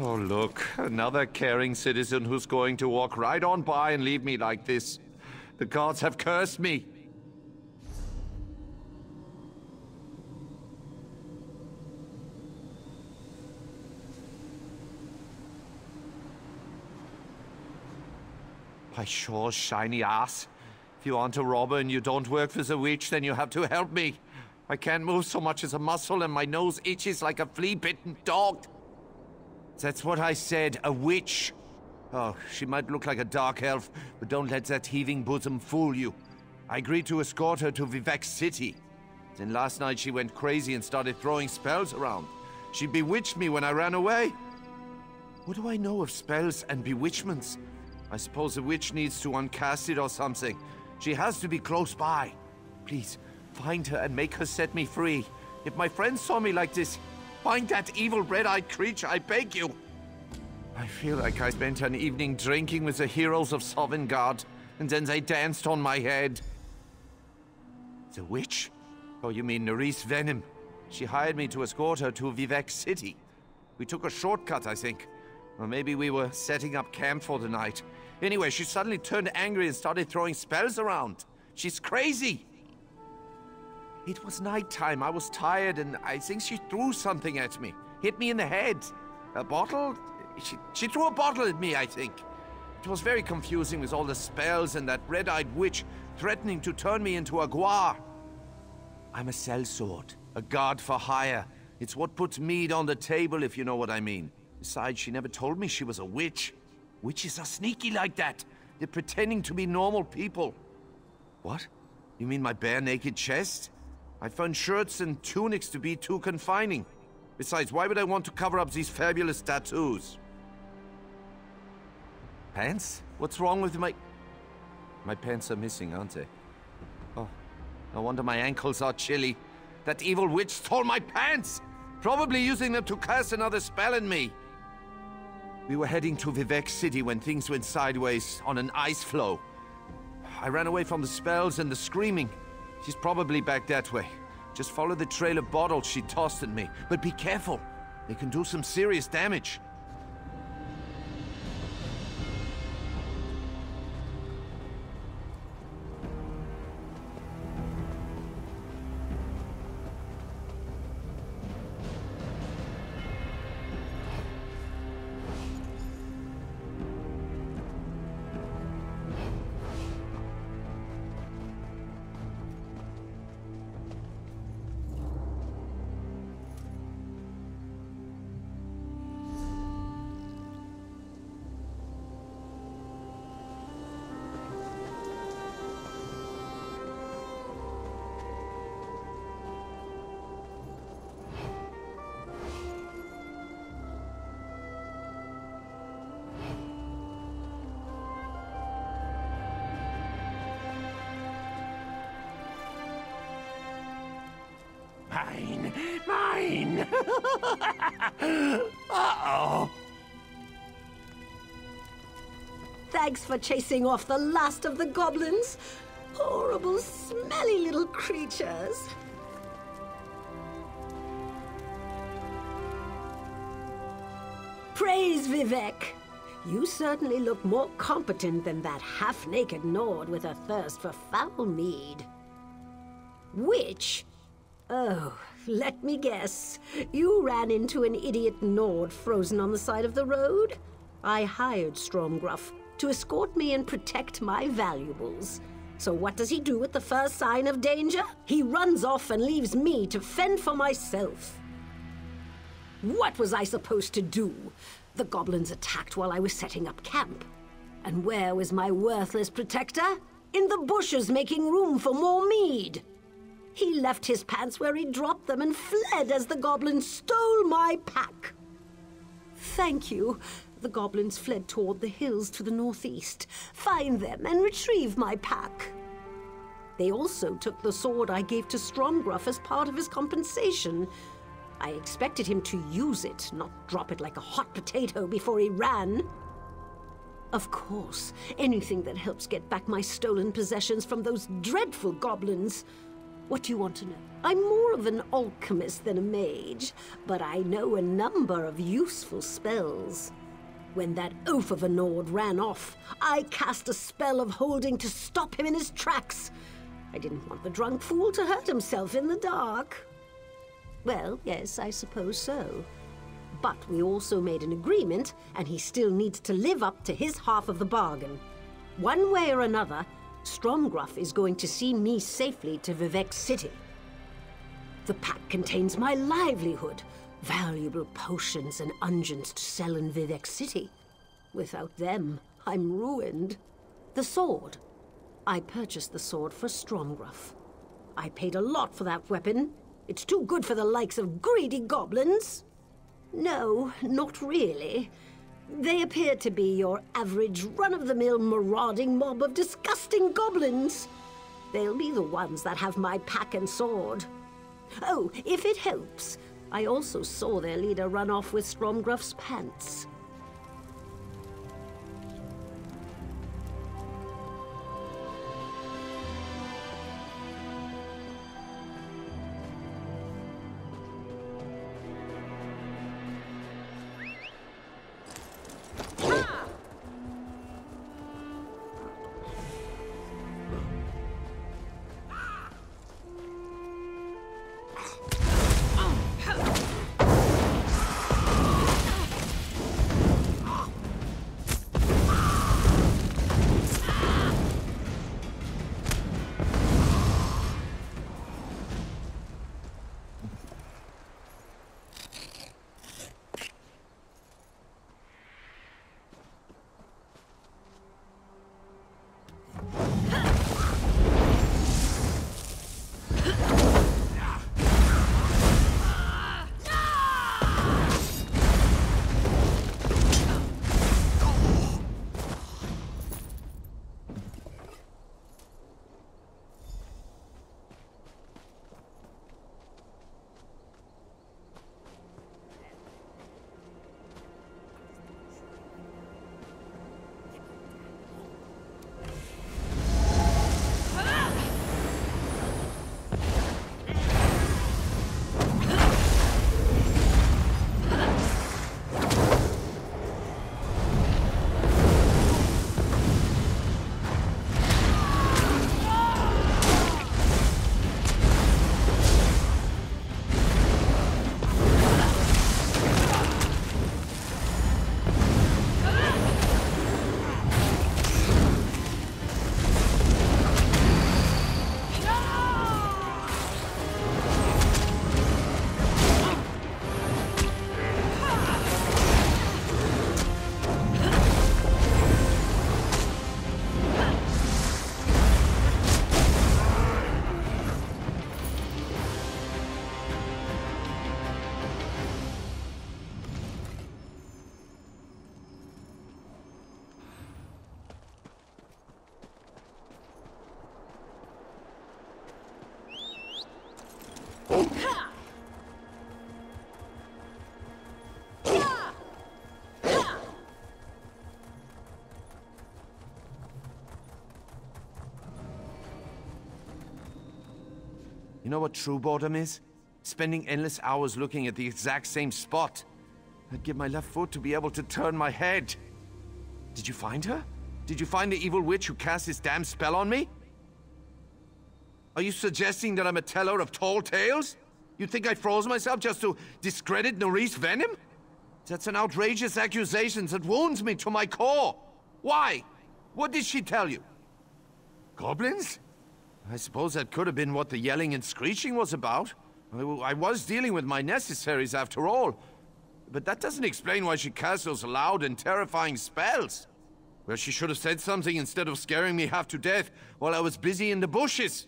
Oh, look, another caring citizen who's going to walk right on by and leave me like this. The gods have cursed me. By Shaw's shiny ass. If you aren't a robber and you don't work for the witch, then you have to help me. I can't move so much as a muscle and my nose itches like a flea-bitten dog. That's what I said, a witch. Oh, she might look like a dark elf, but don't let that heaving bosom fool you. I agreed to escort her to Vivek City. Then last night she went crazy and started throwing spells around. She bewitched me when I ran away. What do I know of spells and bewitchments? I suppose the witch needs to uncast it or something. She has to be close by. Please, find her and make her set me free. If my friends saw me like this, find that evil red-eyed creature, I beg you. I feel like I spent an evening drinking with the heroes of Sovngarde, and then they danced on my head. The witch? Oh, you mean Nerys Venom. She hired me to escort her to Vivek City. We took a shortcut, I think. Or maybe we were setting up camp for the night. Anyway, she suddenly turned angry and started throwing spells around. She's crazy. It was nighttime, I was tired, and I think she threw something at me. Hit me in the head. A bottle? She threw a bottle at me, I think. It was very confusing with all the spells and that red-eyed witch threatening to turn me into a guar. I'm a sellsword, a guard for hire. It's what puts meat on the table, if you know what I mean. Besides, she never told me she was a witch. Witches are sneaky like that. They're pretending to be normal people. What? You mean my bare-naked chest? I found shirts and tunics to be too confining. Besides, why would I want to cover up these fabulous tattoos? Pants? What's wrong with my... My pants are missing, aren't they? Oh, no wonder my ankles are chilly. That evil witch stole my pants! Probably using them to cast another spell on me. We were heading to Vivek City when things went sideways on an ice floe. I ran away from the spells and the screaming. She's probably back that way. Just follow the trail of bottles she tossed at me. But be careful. They can do some serious damage. Mine! Uh-oh! Thanks for chasing off the last of the goblins. Horrible, smelly little creatures. Praise Vivek! You certainly look more competent than that half-naked Nord with a thirst for foul mead. Witch? Oh, let me guess. You ran into an idiot Nord frozen on the side of the road? I hired Stromgruff to escort me and protect my valuables. So what does he do at the first sign of danger? He runs off and leaves me to fend for myself. What was I supposed to do? The goblins attacked while I was setting up camp. And where was my worthless protector? In the bushes making room for more mead. He left his pants where he dropped them and fled as the goblins stole my pack. Thank you. The goblins fled toward the hills to the northeast. Find them and retrieve my pack. They also took the sword I gave to Stromgruff as part of his compensation. I expected him to use it, not drop it like a hot potato before he ran. Of course, anything that helps get back my stolen possessions from those dreadful goblins. What do you want to know? I'm more of an alchemist than a mage, but I know a number of useful spells. When that oaf of a Nord ran off, I cast a spell of holding to stop him in his tracks. I didn't want the drunk fool to hurt himself in the dark. Well, yes, I suppose so. But we also made an agreement, and he still needs to live up to his half of the bargain. One way or another, Stromgruff is going to see me safely to Vivek City. The pack contains my livelihood, valuable potions and unguents to sell in Vivek City. Without them, I'm ruined. The sword. I purchased the sword for Stromgruff. I paid a lot for that weapon. It's too good for the likes of greedy goblins. No, not really. They appear to be your average run-of-the-mill marauding mob of disgusting goblins. They'll be the ones that have my pack and sword. Oh, if it helps, I also saw their leader run off with Stromgruff's pants. You know what true boredom is? Spending endless hours looking at the exact same spot. I'd give my left foot to be able to turn my head. Did you find her? Did you find the evil witch who cast this damn spell on me? Are you suggesting that I'm a teller of tall tales? You think I froze myself just to discredit Norris Venom? That's an outrageous accusation that wounds me to my core. Why? What did she tell you? Goblins? I suppose that could have been what the yelling and screeching was about. I was dealing with my necessaries after all. But that doesn't explain why she cast those loud and terrifying spells. Well, she should have said something instead of scaring me half to death while I was busy in the bushes.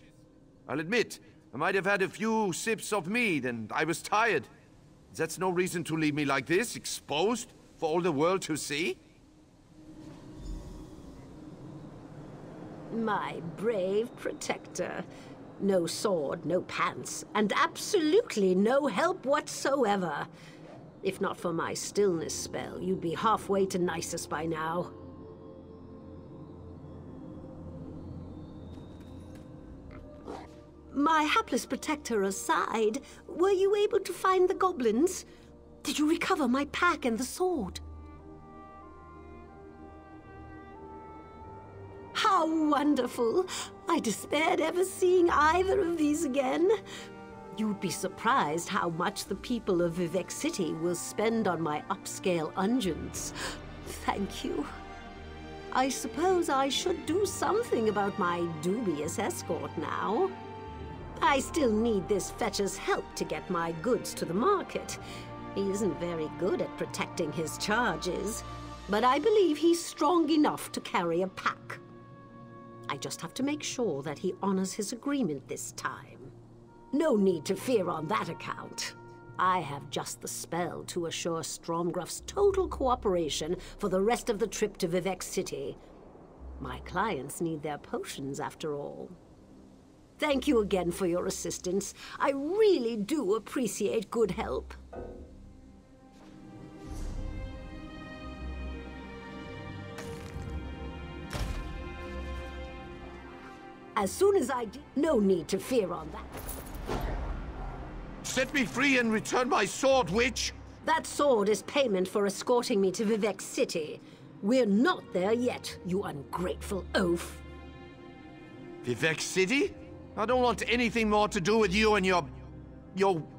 I'll admit, I might have had a few sips of mead and I was tired. That's no reason to leave me like this, exposed for all the world to see. My brave protector. No sword, no pants, and absolutely no help whatsoever. If not for my stillness spell, you'd be halfway to Nisus by now. My hapless protector aside, were you able to find the goblins? Did you recover my pack and the sword? How wonderful! I despaired ever seeing either of these again. You'd be surprised how much the people of Vivec City will spend on my upscale unguents. Thank you. I suppose I should do something about my dubious escort now. I still need this fetcher's help to get my goods to the market. He isn't very good at protecting his charges, but I believe he's strong enough to carry a pack. I just have to make sure that he honors his agreement this time. No need to fear on that account. I have just the spell to assure Stromgruff's total cooperation for the rest of the trip to Vivec City. My clients need their potions, after all. Thank you again for your assistance. I really do appreciate good help. As soon as I no need to fear on that. Set me free and return my sword, witch! That sword is payment for escorting me to Vivec City. We're not there yet, you ungrateful oaf. Vivec City? I don't want anything more to do with you and your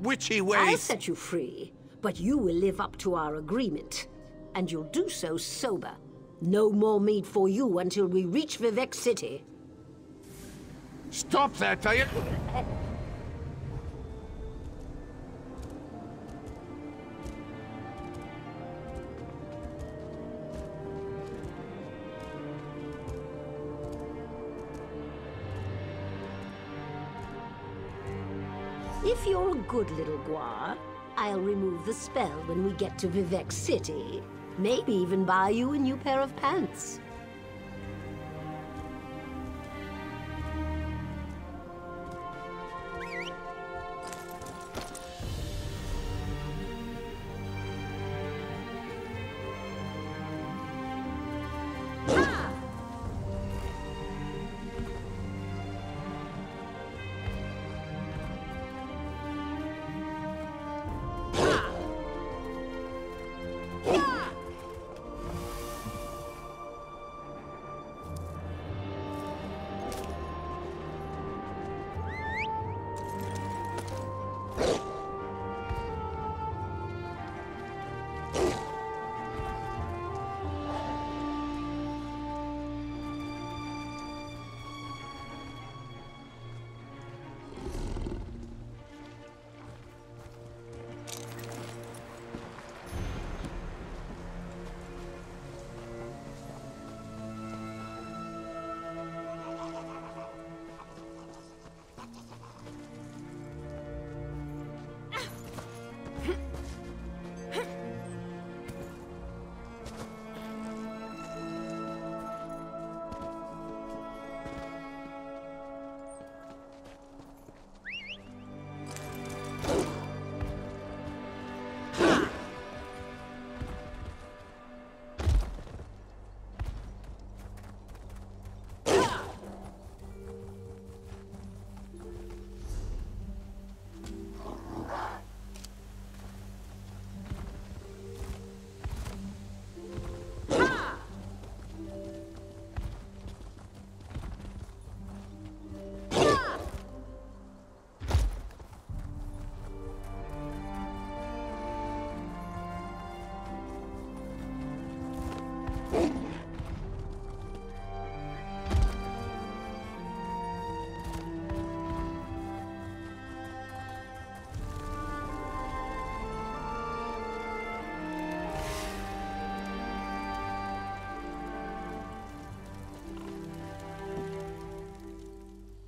witchy ways. I'll set you free, but you will live up to our agreement. And you'll do so sober. No more meat for you until we reach Vivec City. Stop that, are you? If you're a good little Guar, I'll remove the spell when we get to Vivec City. Maybe even buy you a new pair of pants.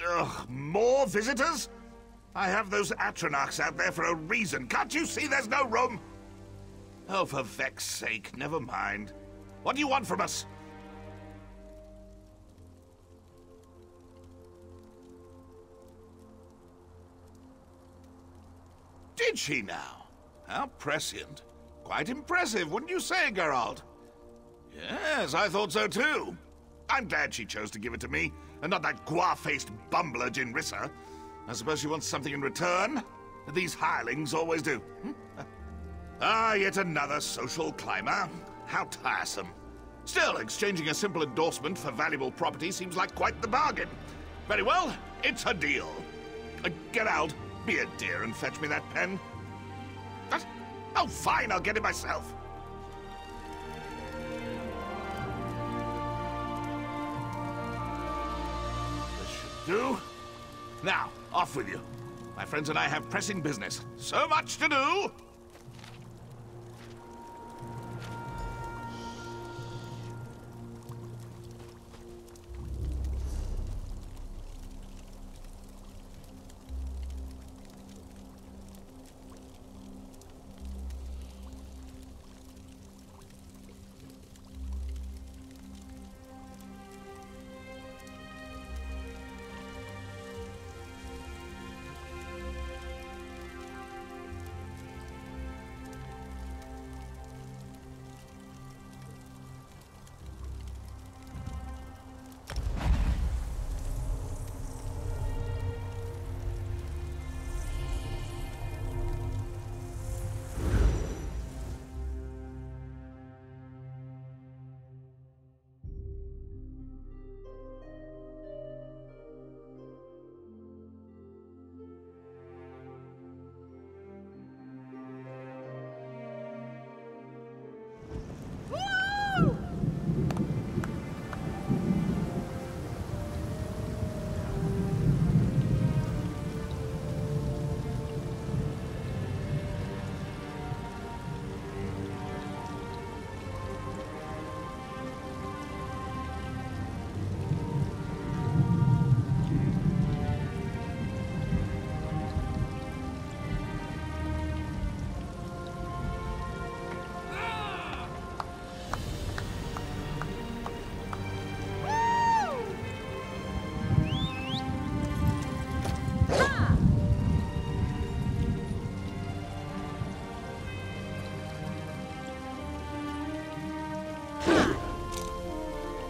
Ugh, more visitors? I have those Atronachs out there for a reason. Can't you see there's no room? Oh, for Vec's sake, never mind. What do you want from us? Did she now? How prescient. Quite impressive, wouldn't you say, Geralt? Yes, I thought so too. I'm glad she chose to give it to me, and not that guar-faced bumbler Jinrissa. I suppose she wants something in return? These hirelings always do. Ah, yet another social climber. How tiresome. Still, exchanging a simple endorsement for valuable property seems like quite the bargain. Very well, it's a deal. Get out, be a dear, and fetch me that pen. What? Oh, fine, I'll get it myself. This should do. Now, off with you. My friends and I have pressing business. So much to do!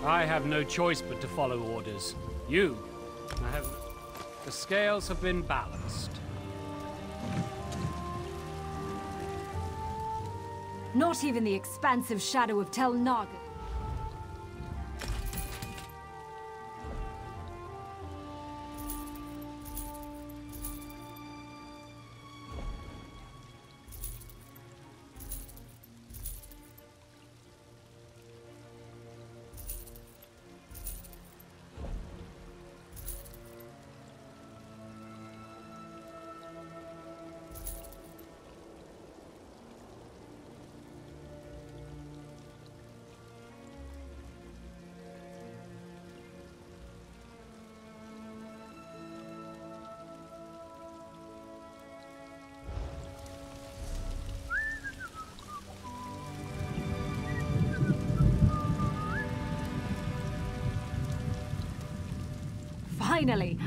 I have no choice but to follow orders. I have... The scales have been balanced. Not even the expansive shadow of Tel Nargan. Finally!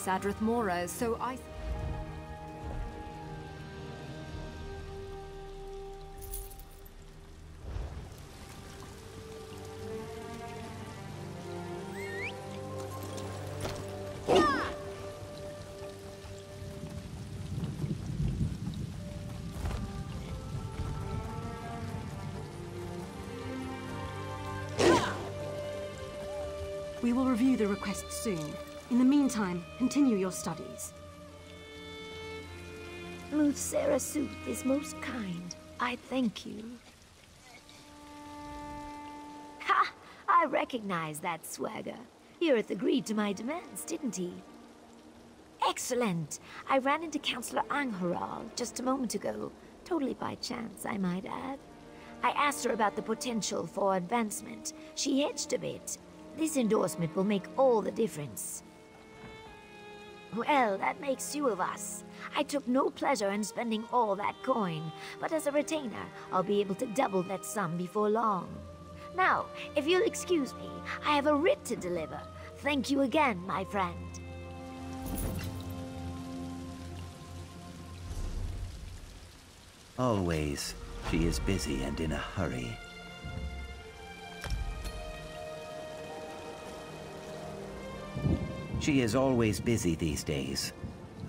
Sadrith Mora, so I... We will review the request soon. In the meantime, continue your studies. Muthsera Sooth is most kind. I thank you. Ha! I recognize that swagger. Hirith agreed to my demands, didn't he? Excellent! I ran into Councillor Angharal just a moment ago. Totally by chance, I might add. I asked her about the potential for advancement. She hedged a bit. This endorsement will make all the difference. Well, that makes two of us. I took no pleasure in spending all that coin, but as a retainer, I'll be able to double that sum before long. Now, if you'll excuse me, I have a writ to deliver. Thank you again, my friend. Always. She is busy and in a hurry. She is always busy these days.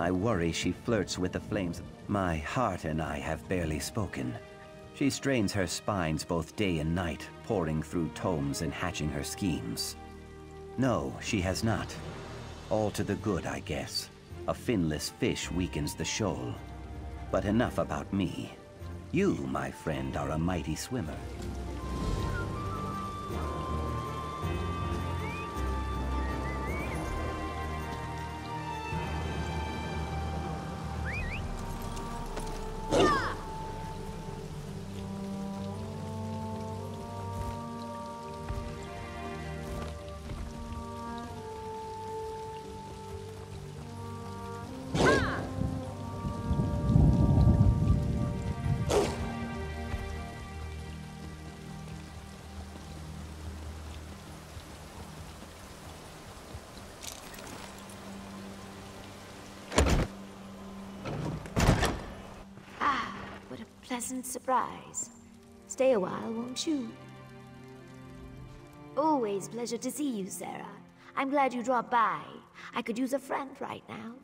I worry she flirts with the flames. My heart and I have barely spoken. She strains her spines both day and night, poring through tomes and hatching her schemes. No, she has not. All to the good, I guess. A finless fish weakens the shoal. But enough about me. You, my friend, are a mighty swimmer. Pleasant surprise. Stay a while, won't you? Always pleasure to see you, Sarah. I'm glad you dropped by. I could use a friend right now.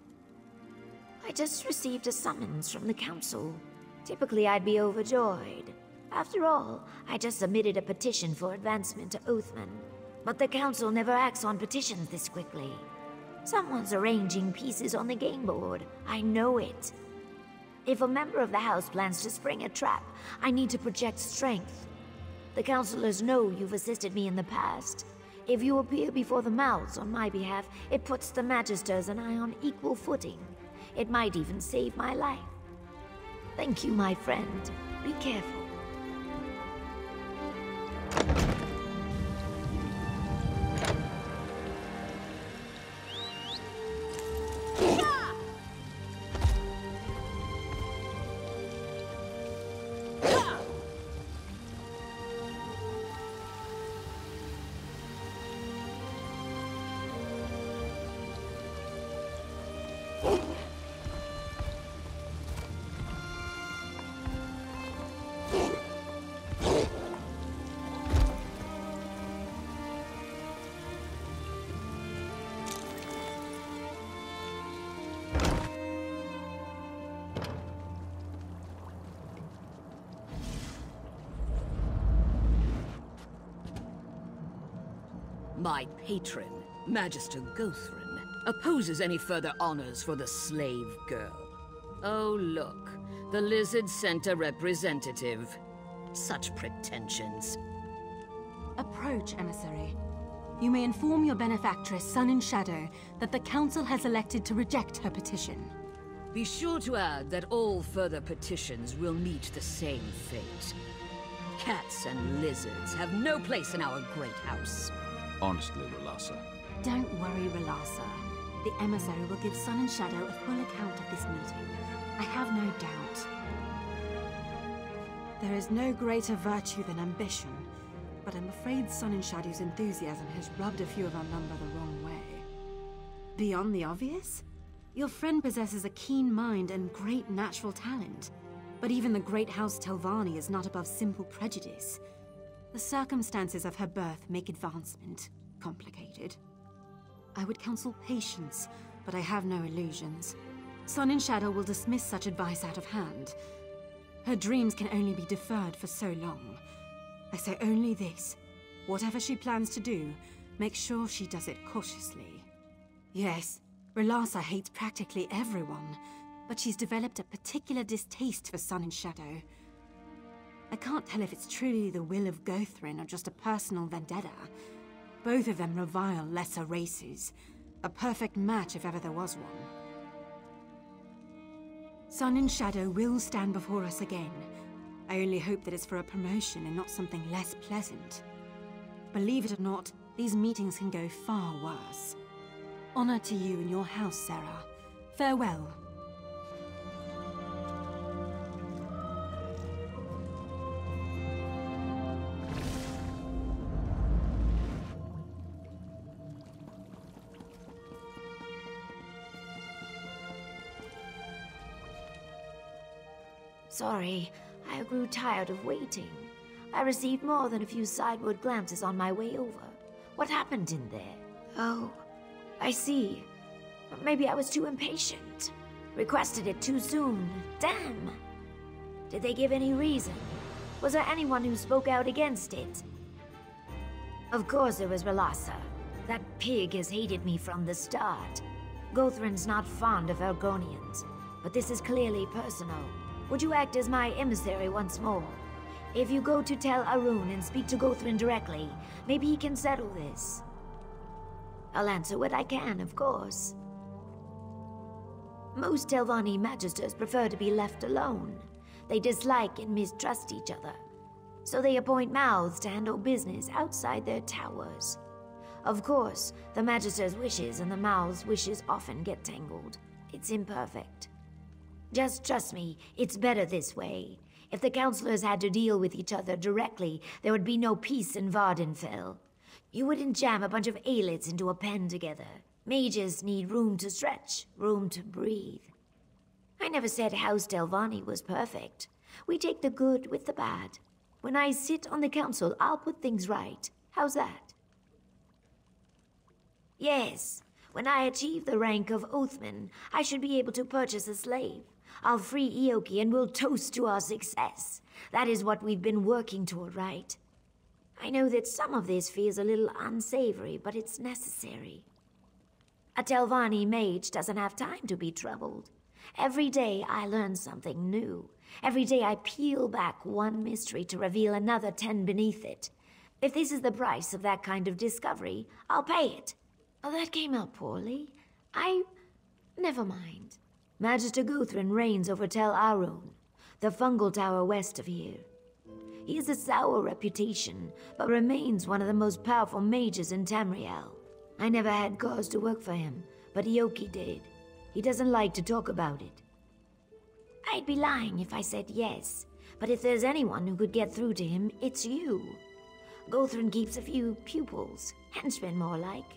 I just received a summons from the council. Typically, I'd be overjoyed. After all, I just submitted a petition for advancement to Oathman. But the council never acts on petitions this quickly. Someone's arranging pieces on the game board. I know it. If a member of the House plans to spring a trap, I need to project strength. The councilors know you've assisted me in the past. If you appear before the mouths on my behalf, it puts the Magisters and I on equal footing. It might even save my life. Thank you, my friend. Be careful. My patron, Magister Gothrin, opposes any further honors for the slave girl. Oh, look. The Lizard sent a representative. Such pretensions. Approach, emissary. You may inform your benefactress, Sun and Shadow, that the Council has elected to reject her petition. Be sure to add that all further petitions will meet the same fate. Cats and lizards have no place in our great house. Honestly, Relasa. Don't worry, Relasa. The emissary will give Sun and Shadow a full account of this meeting. I have no doubt. There is no greater virtue than ambition, but I'm afraid Sun and Shadow's enthusiasm has rubbed a few of our number the wrong way. Beyond the obvious? Your friend possesses a keen mind and great natural talent. But even the great House Telvanni is not above simple prejudice. The circumstances of her birth make advancement complicated. I would counsel patience, but I have no illusions. Sun and Shadow will dismiss such advice out of hand. Her dreams can only be deferred for so long. I say only this. Whatever she plans to do, make sure she does it cautiously. Yes, Relasa hates practically everyone, but she's developed a particular distaste for Sun and Shadow. I can't tell if it's truly the will of Gothrin or just a personal vendetta. Both of them revile lesser races. A perfect match if ever there was one. Sun and Shadow will stand before us again. I only hope that it's for a promotion and not something less pleasant. Believe it or not, these meetings can go far worse. Honor to you and your house, Sarah. Farewell. Sorry, I grew tired of waiting. I received more than a few sideward glances on my way over. What happened in there? Oh, I see. Maybe I was too impatient. Requested it too soon. Damn! Did they give any reason? Was there anyone who spoke out against it? Of course it was Relasa. That pig has hated me from the start. Gothrin's not fond of Argonians, but this is clearly personal. Would you act as my emissary once more? If you go to Tel Arun and speak to Gothrin directly, maybe he can settle this. I'll answer what I can, of course. Most Telvanni magisters prefer to be left alone. They dislike and mistrust each other, so they appoint mouths to handle business outside their towers. Of course, the magister's wishes and the mouth's wishes often get tangled. It's imperfect. Just trust me, it's better this way. If the counselors had to deal with each other directly, there would be no peace in Vardenfell. You wouldn't jam a bunch of aelits into a pen together. Mages need room to stretch, room to breathe. I never said House Telvanni was perfect. We take the good with the bad. When I sit on the council, I'll put things right. How's that? Yes, when I achieve the rank of Oathman, I should be able to purchase a slave. I'll free Ioki and we'll toast to our success. That is what we've been working toward, right? I know that some of this feels a little unsavory, but it's necessary. A Telvanni mage doesn't have time to be troubled. Every day I learn something new. Every day I peel back one mystery to reveal another 10 beneath it. If this is the price of that kind of discovery, I'll pay it. Oh, that came out poorly. Never mind. Magister Guthrin reigns over Tel Arun, the fungal tower west of here. He has a sour reputation, but remains one of the most powerful mages in Tamriel. I never had cause to work for him, but Ioki did. He doesn't like to talk about it. I'd be lying if I said yes, but if there's anyone who could get through to him, it's you. Guthrin keeps a few pupils, henchmen more like.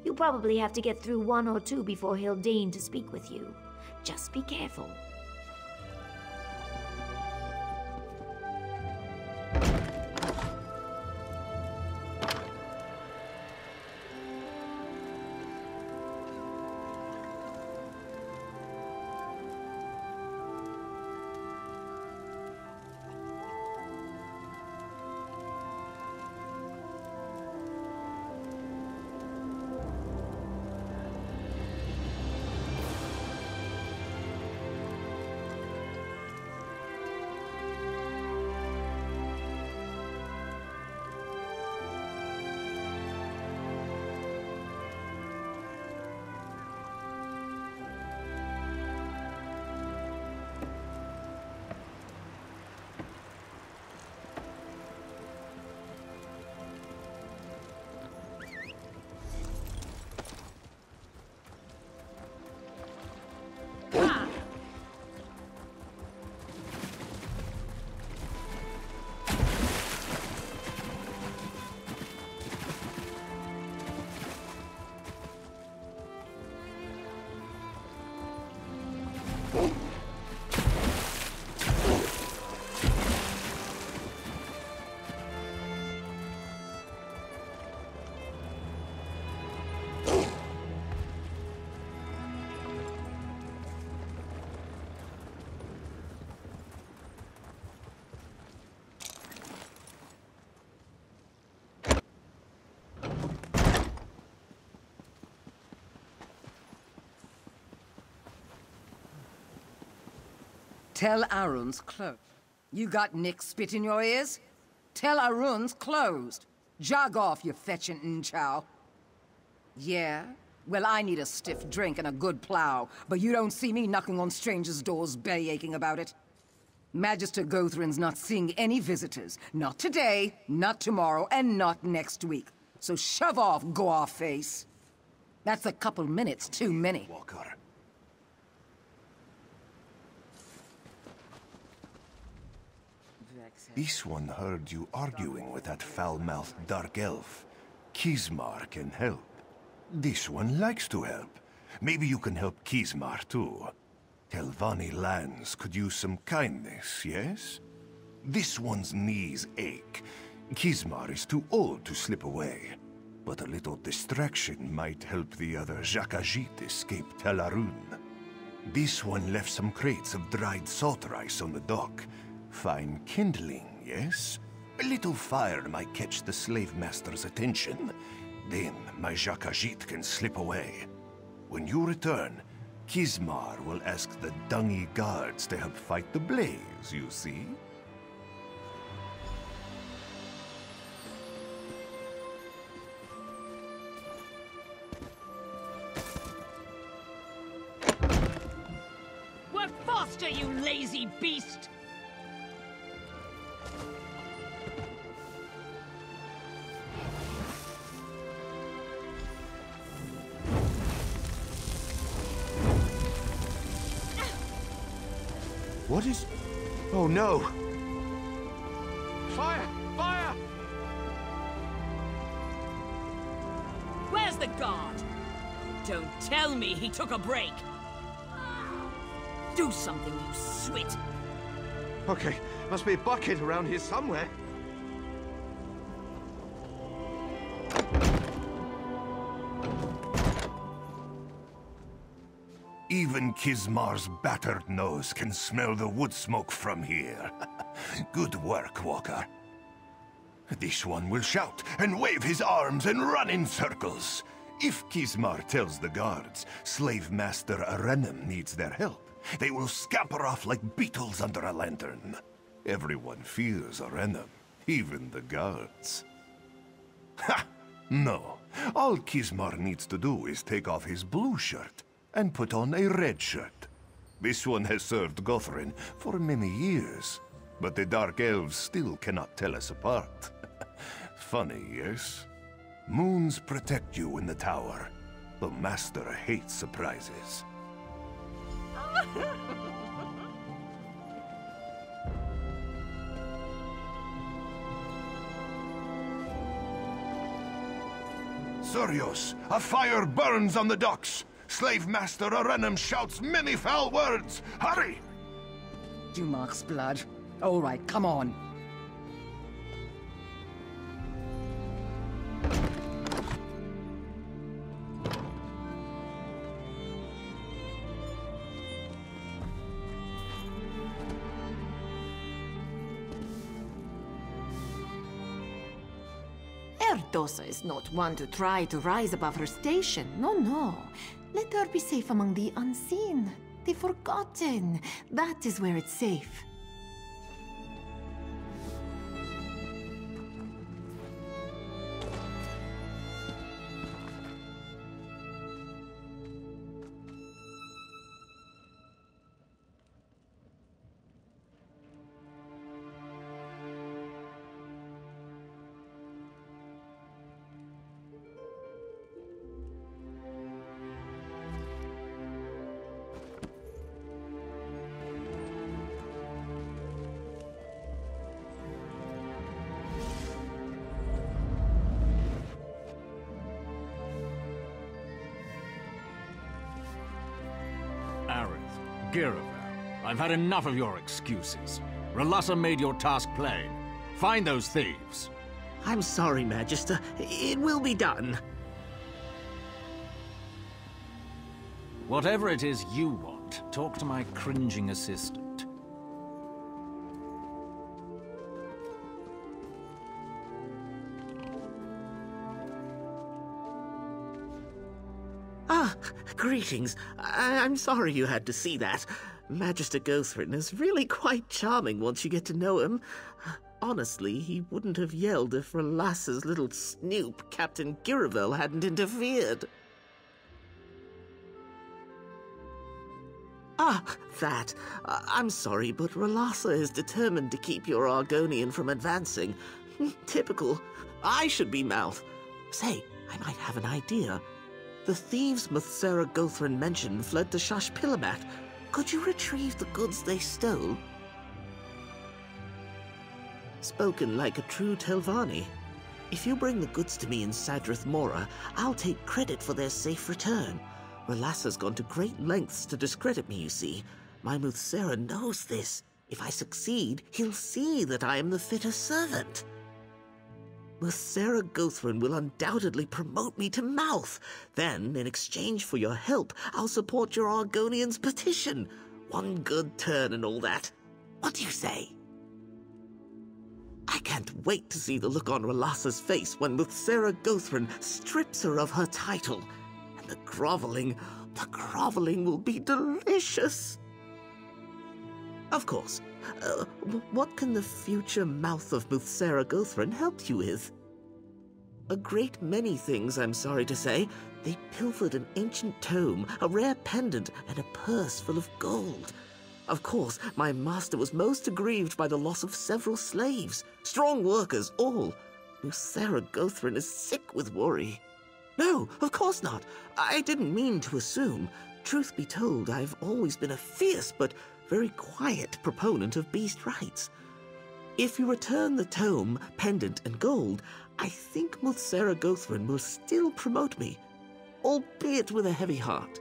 You'll probably have to get through one or two before he'll deign to speak with you. Just be careful. Tell Arun's closed. You got Nick spit in your ears? Tell Arun's closed. Jog off, you fetching nchow. Yeah? Well, I need a stiff drink and a good plow, but you don't see me knocking on strangers' doors belly-aching about it. Magister Gothrin's not seeing any visitors. Not today, not tomorrow, and not next week. So shove off, go-off-face. That's a couple minutes too many. Walker. This one heard you arguing with that foul-mouthed dark elf. Kismar can help. This one likes to help. Maybe you can help Kismar too. Telvanni lands could use some kindness, yes? This one's knees ache. Kismar is too old to slip away. But a little distraction might help the other Jakajit escape Tel Arun. This one left some crates of dried salt rice on the dock. Fine kindling, yes? A little fire might catch the slave master's attention. Then my Jakajit can slip away. When you return, Kismar will ask the dungy guards to help fight the blaze, you see? Work faster, you lazy beast! What is... Oh no! Fire! Fire! Where's the guard? Don't tell me he took a break! Do something, you swit! Okay, must be a bucket around here somewhere. Even Kismar's battered nose can smell the wood smoke from here. Good work, Walker. This one will shout and wave his arms and run in circles. If Kismar tells the guards Slave Master Arenim needs their help, they will scamper off like beetles under a lantern. Everyone fears Arenim, even the guards. Ha! No. All Kismar needs to do is take off his blue shirt and put on a red shirt. This one has served Gothrin for many years, but the Dark Elves still cannot tell us apart. Funny, yes? Moons protect you in the tower. The Master hates surprises. Surios, a fire burns on the docks! Slave Master Arenim shouts many foul words! Hurry! Dumark's blood. All right, come on. Erdosa is not one to try to rise above her station. No, no. Let her be safe among the unseen, the forgotten. That is where it's safe. Giravel, I've had enough of your excuses. Relassa made your task plain. Find those thieves. I'm sorry, Magister. It will be done. Whatever it is you want, talk to my cringing assistant. Ah, greetings. I'm sorry you had to see that. Magister Gothrin is really quite charming once you get to know him. Honestly, he wouldn't have yelled if Relassa's little snoop, Captain Giravel, hadn't interfered. Ah, that. I'm sorry, but Relassa is determined to keep your Argonian from advancing. Typical. I should be mouth. Say, I might have an idea. The thieves Muthsera Gothrin mentioned fled to Shashpilamat. Could you retrieve the goods they stole? Spoken like a true Telvanni. If you bring the goods to me in Sadrith Mora, I'll take credit for their safe return. Relassa's gone to great lengths to discredit me, you see. My Muthsera knows this. If I succeed, he'll see that I am the fitter servant. Muthsera Gothrin will undoubtedly promote me to mouth. Then, in exchange for your help, I'll support your Argonian's petition. One good turn and all that. What do you say? I can't wait to see the look on Relassa's face when Muthsera Gothrin strips her of her title. And the groveling will be delicious. Of course. What can the future mouth of Muthsera Gothrin help you with? A great many things, I'm sorry to say. They pilfered an ancient tome, a rare pendant, and a purse full of gold. Of course, my master was most aggrieved by the loss of several slaves. Strong workers, all. Muthsera Gothrin is sick with worry. No, of course not. I didn't mean to assume. Truth be told, I've always been a fierce but very quiet proponent of beast rights. If you return the tome, pendant, and gold, I think Muthsera Gothrin will still promote me, albeit with a heavy heart.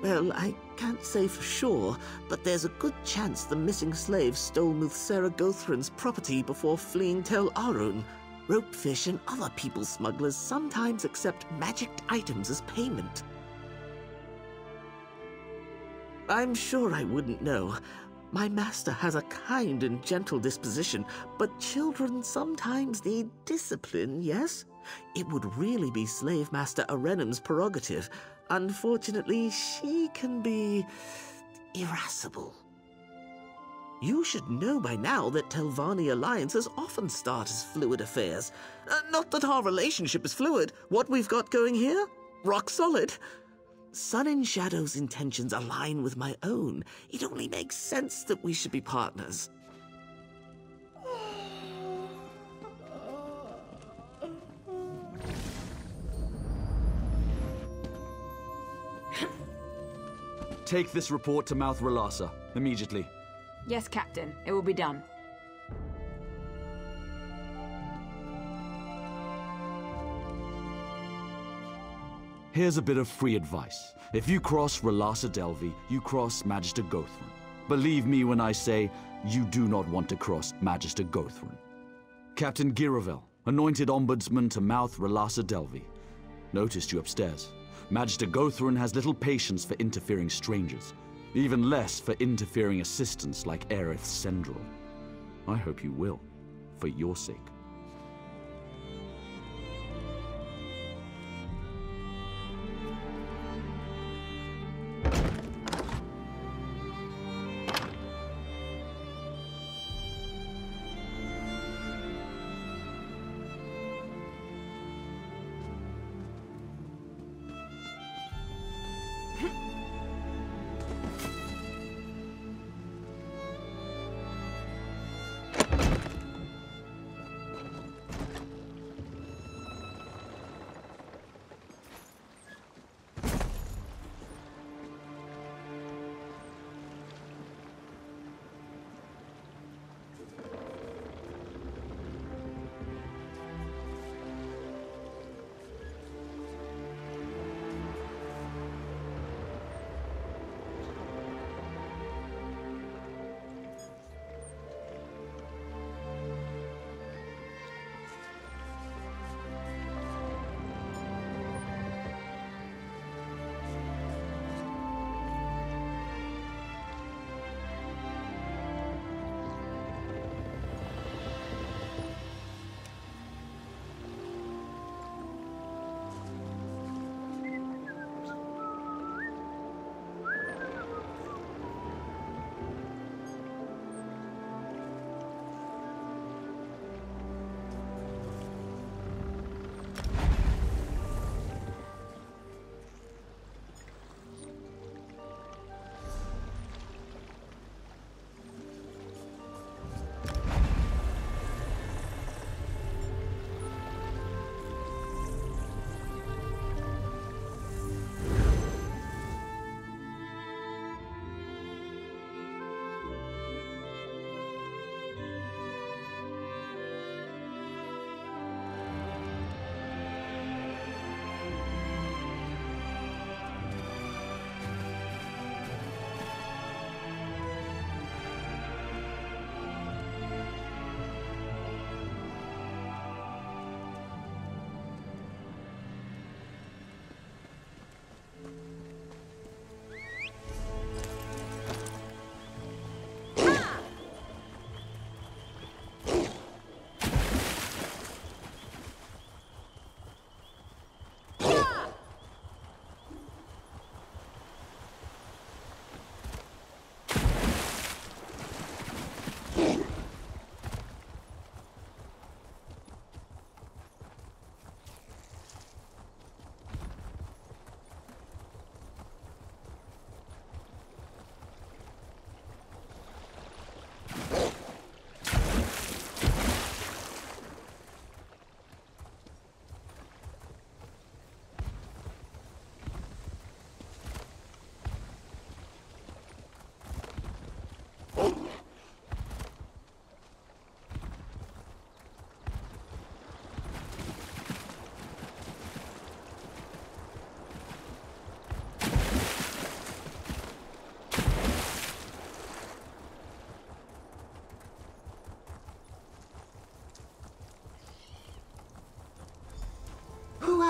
Well, I can't say for sure, but there's a good chance the missing slaves stole Muthsera Gothrin's property before fleeing Tel Arun. Ropefish and other people smugglers sometimes accept magicked items as payment. I'm sure I wouldn't know. My master has a kind and gentle disposition, but children sometimes need discipline, yes? It would really be Slave Master Arenum's prerogative. Unfortunately, she can be irascible. You should know by now that Telvanni alliances often start as fluid affairs. Not that our relationship is fluid. What we've got going here? Rock solid. Sun and Shadow's intentions align with my own. It only makes sense that we should be partners. Take this report to Mouth Relassa, immediately. Yes, Captain. It will be done. Here's a bit of free advice. If you cross Relassa Delvi, you cross Magister Gothrin. Believe me when I say you do not want to cross Magister Gothrin. Captain Giravel, anointed ombudsman to Mouth Relassa Delvi. Noticed you upstairs. Magister Gothrin has little patience for interfering strangers, even less for interfering assistants like Aerith Sendril. I hope you will, for your sake.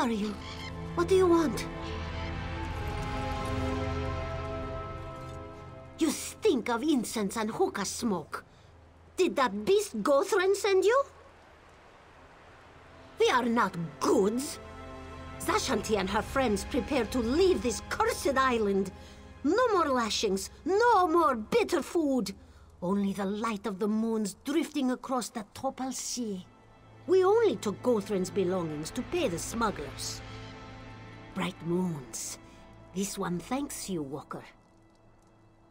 are you? What do you want? You stink of incense and hookah smoke. Did that beast Gothran send you? We are not goods. Zashanti and her friends prepare to leave this cursed island. No more lashings, no more bitter food. Only the light of the moons drifting across the Topal Sea. We only took Gothran's belongings to pay the smugglers. Bright moons. This one thanks you, Walker.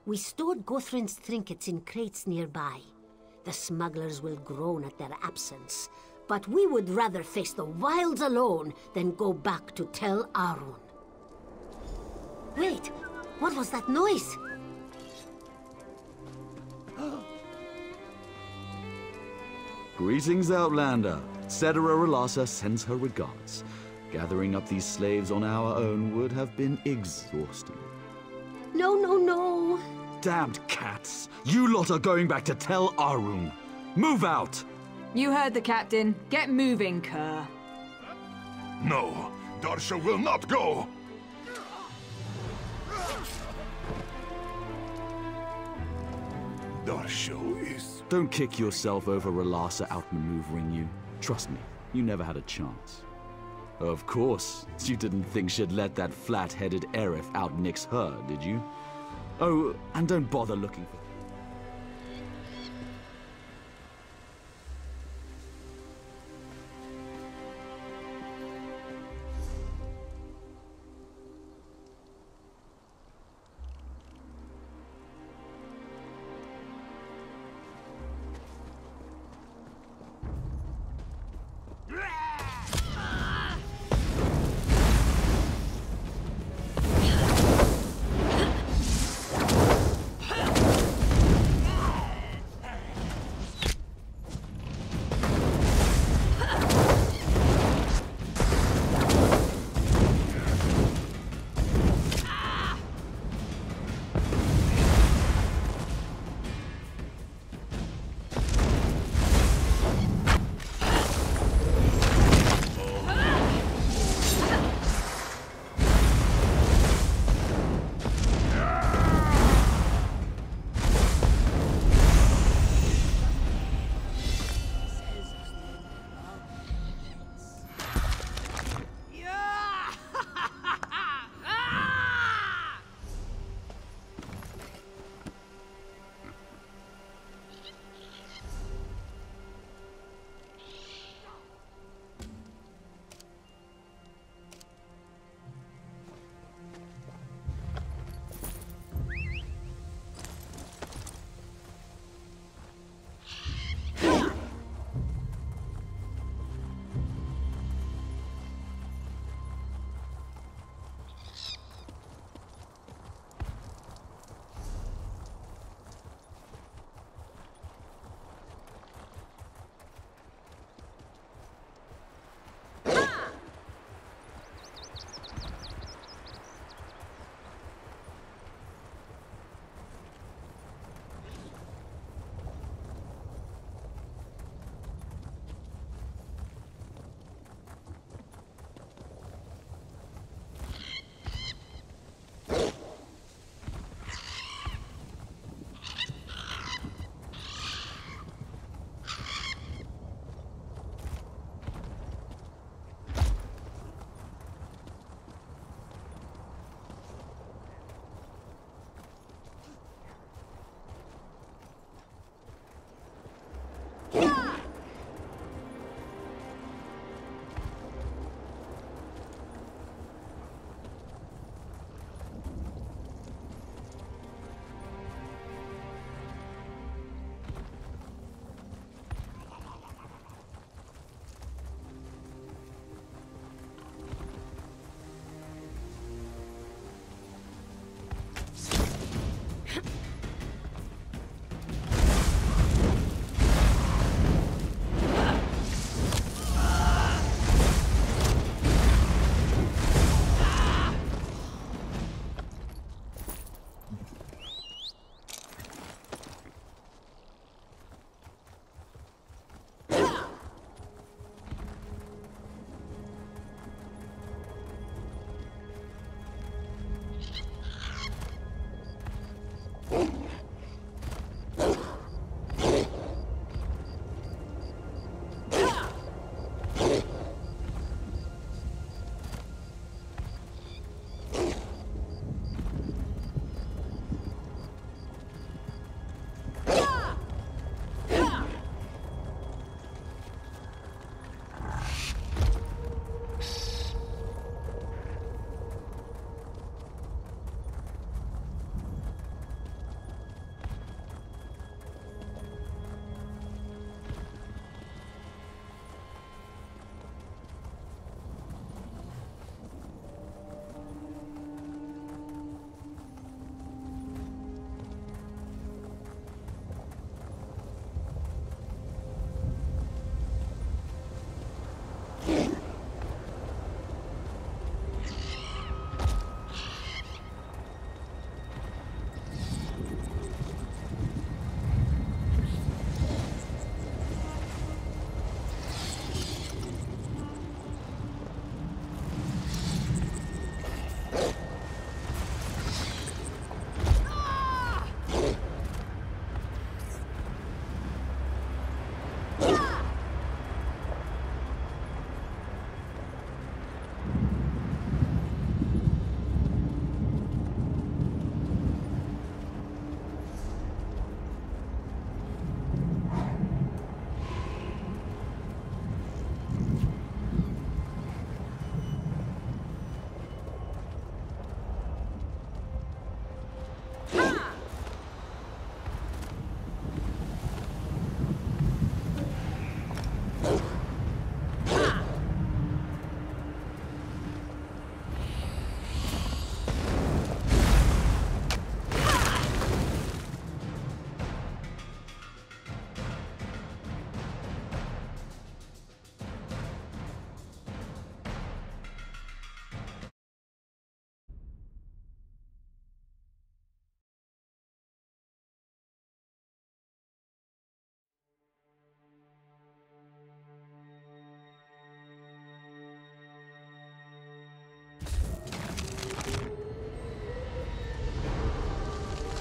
We stored Gothran's trinkets in crates nearby. The smugglers will groan at their absence, but we would rather face the wilds alone than go back to Tel Arun. Wait, what was that noise? Greetings, Outlander. Cetera Relassa sends her regards. Gathering up these slaves on our own would have been exhausting. No, no, no. Damned cats! You lot are going back to Tel Arun. Move out! You heard the captain. Get moving, Kerr. No, Darsha will not go! Darsha is... Don't kick yourself over Relassa outmaneuvering you. Trust me, you never had a chance. Of course, you didn't think she'd let that flat-headed Aerith out-nix her, did you? Oh, and don't bother looking for...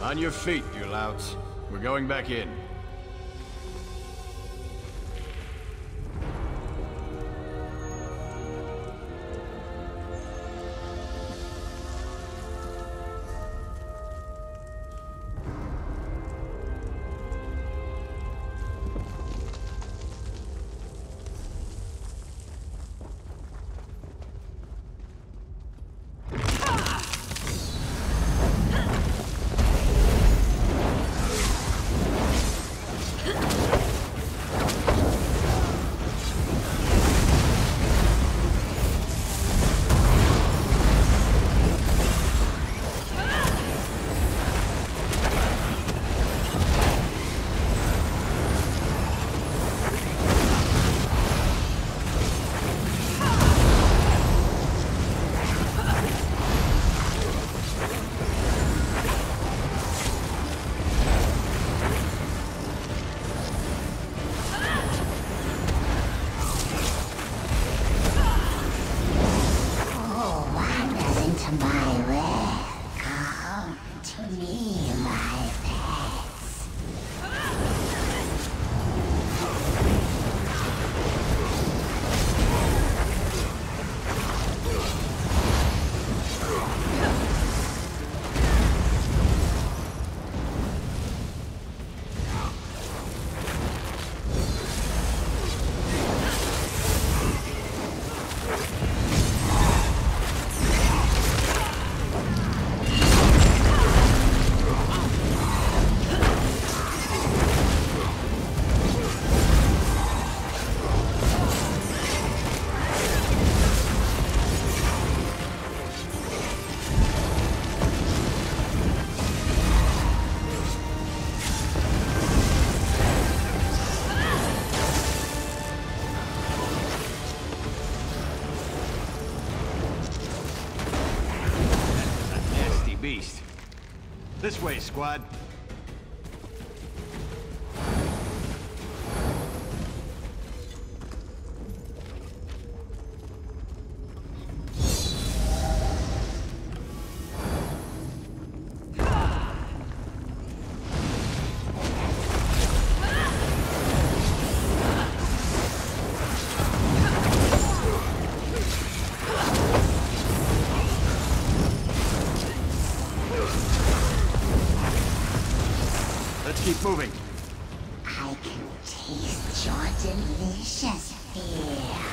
On your feet, you louts. We're going back in. Beast. This way, squad. Let's keep moving. I can taste your delicious fear.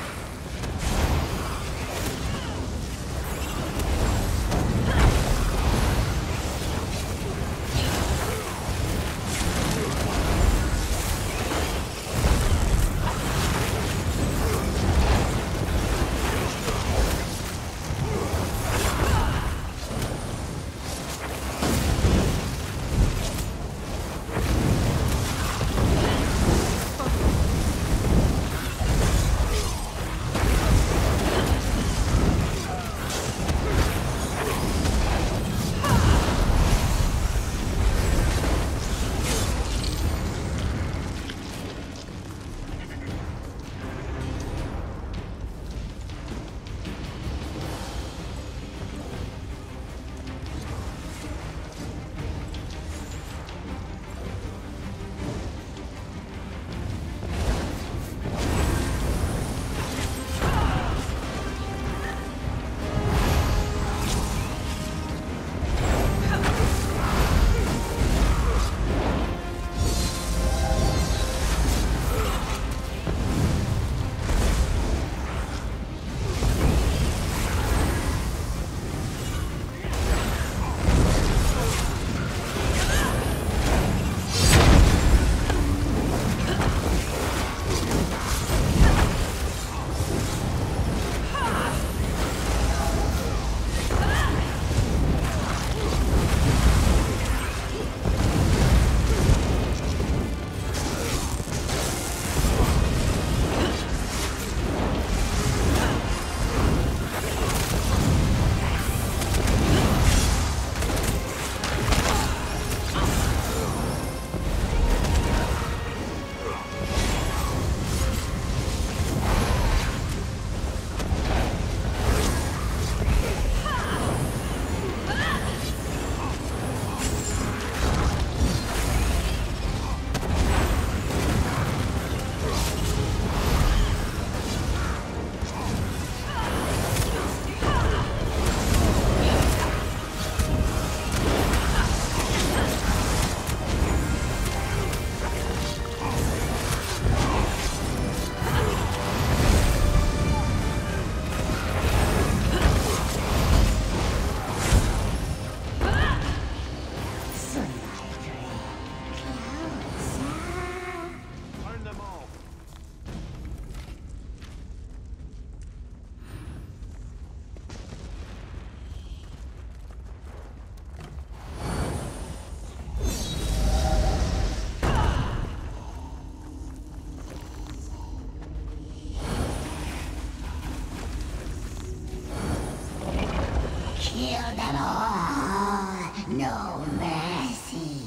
no mercy.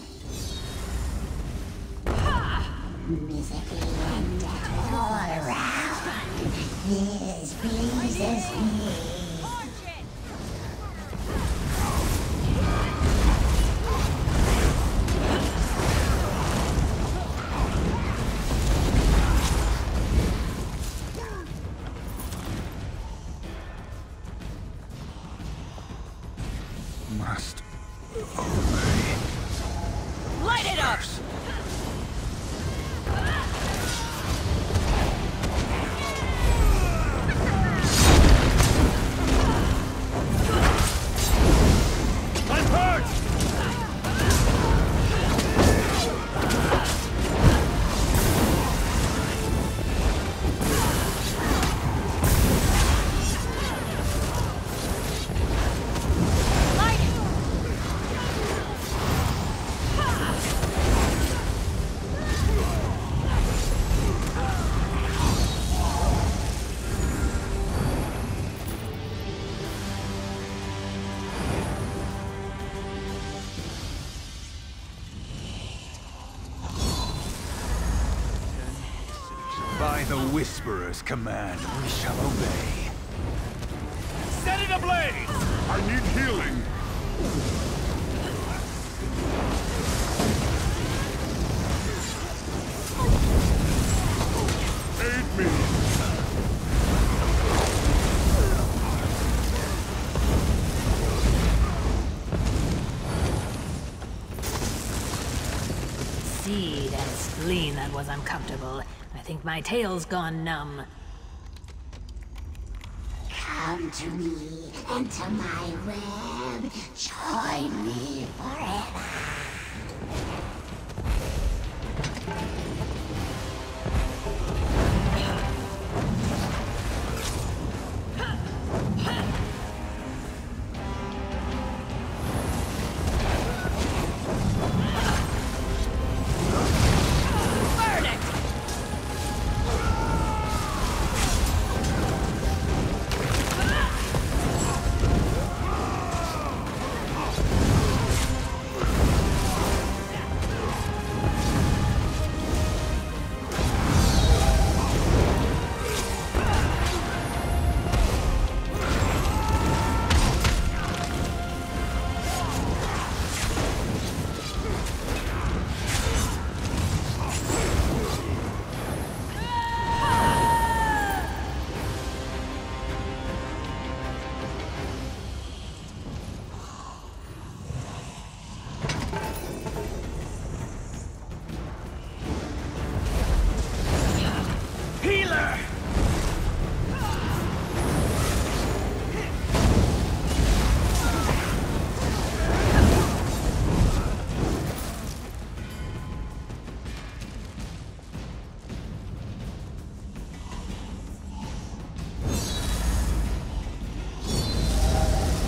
Misery and death all around. This pleases me. Must obey. Light it up! I'm hurt! By the Whisperer's command, we shall obey. Set it ablaze! I need healing. Aid me. Seed and spleen, that was uncomfortable. I think my tail's gone numb. Come to me, enter my web. Join me forever.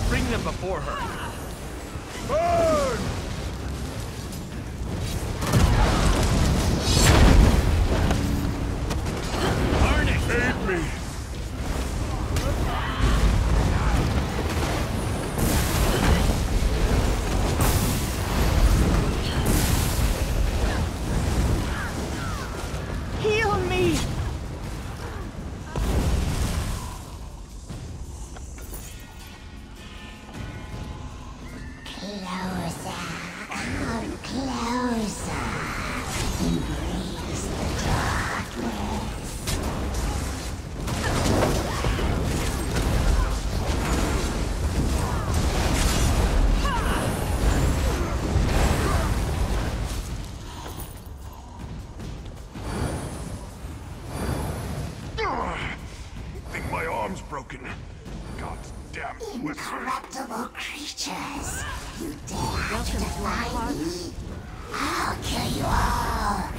Bring them before her. Burn! Burn it! Aid me! Heal me! Closer, come closer. Embrace the darkness. I think my arm's broken. God damn Whisperers. Incorruptible creatures. You dare to defy me? I'll kill you all.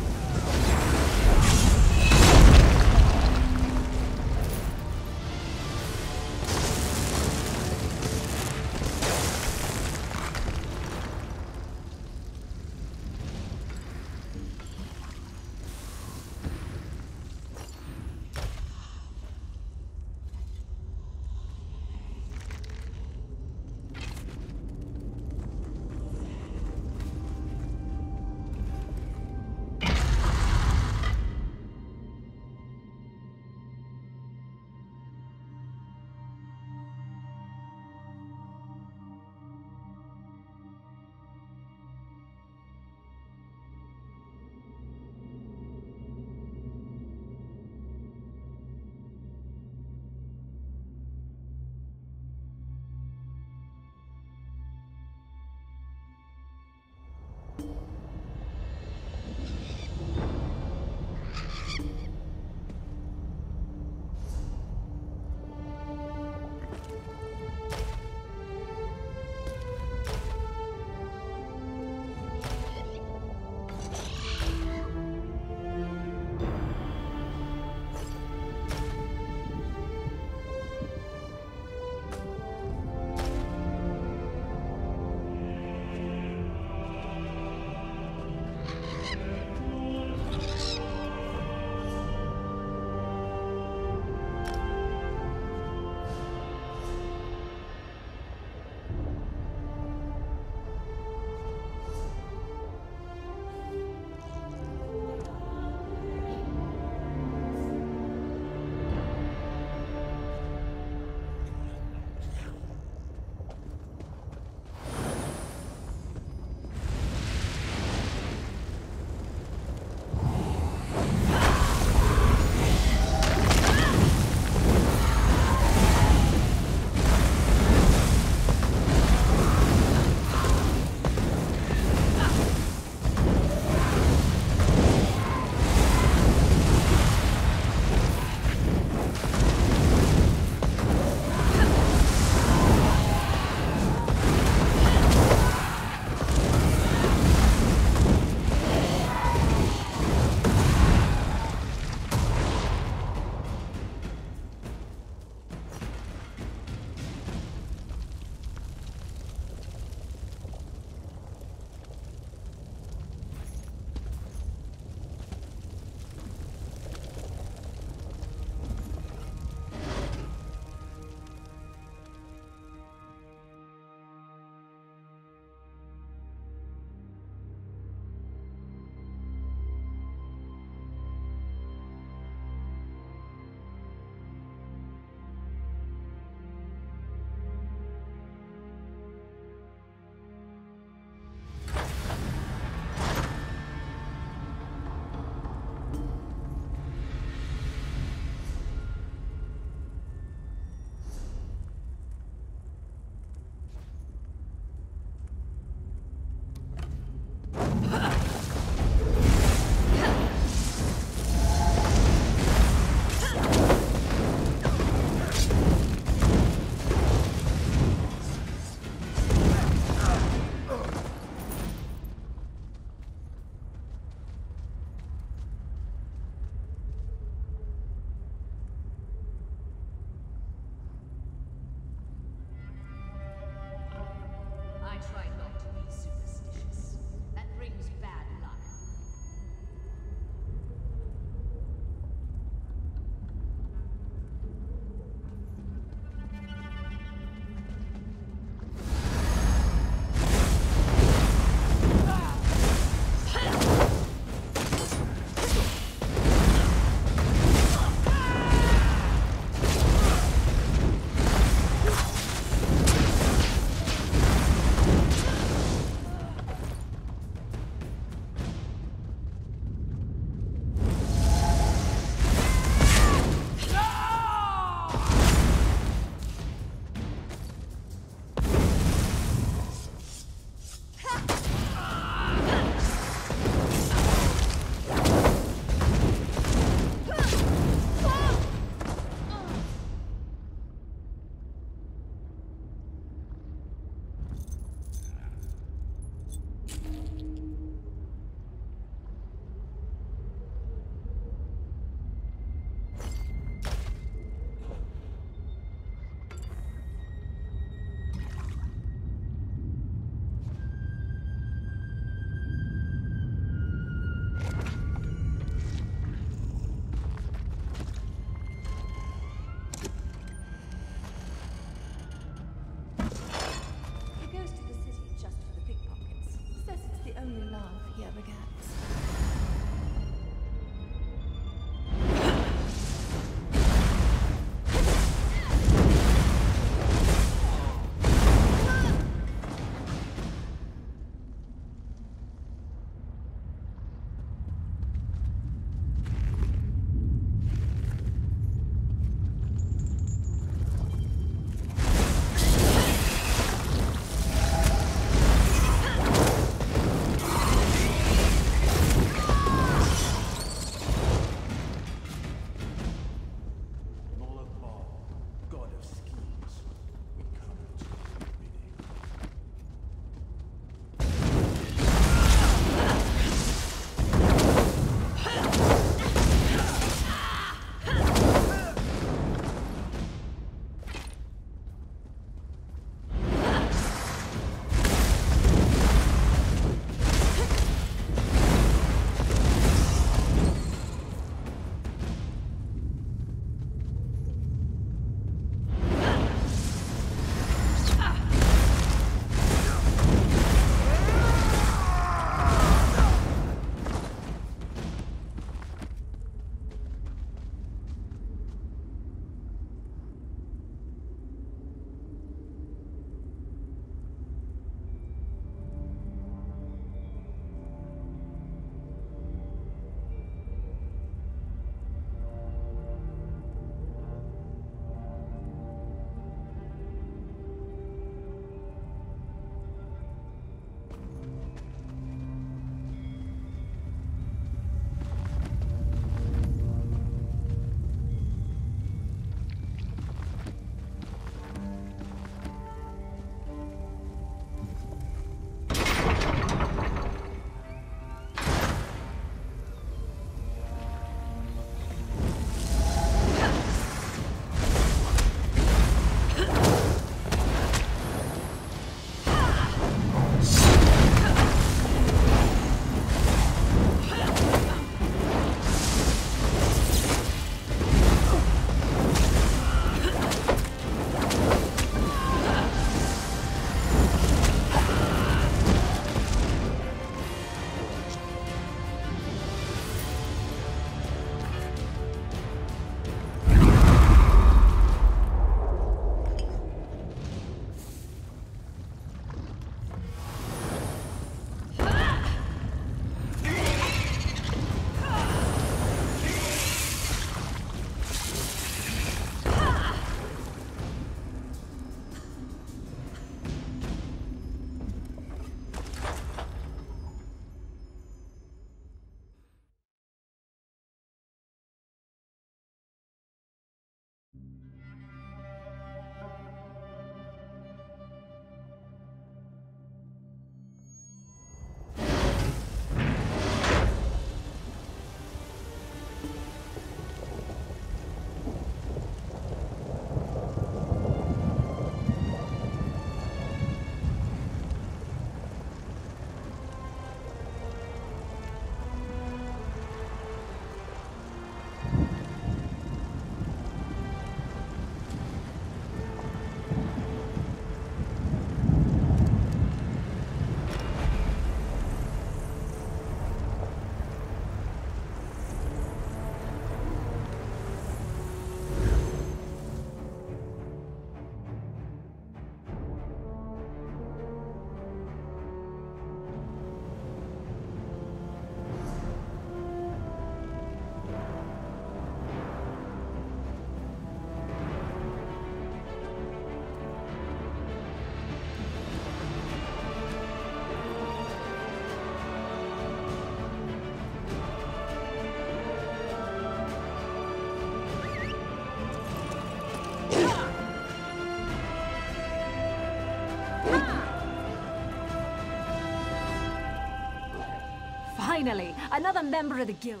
Finally, another member of the guild.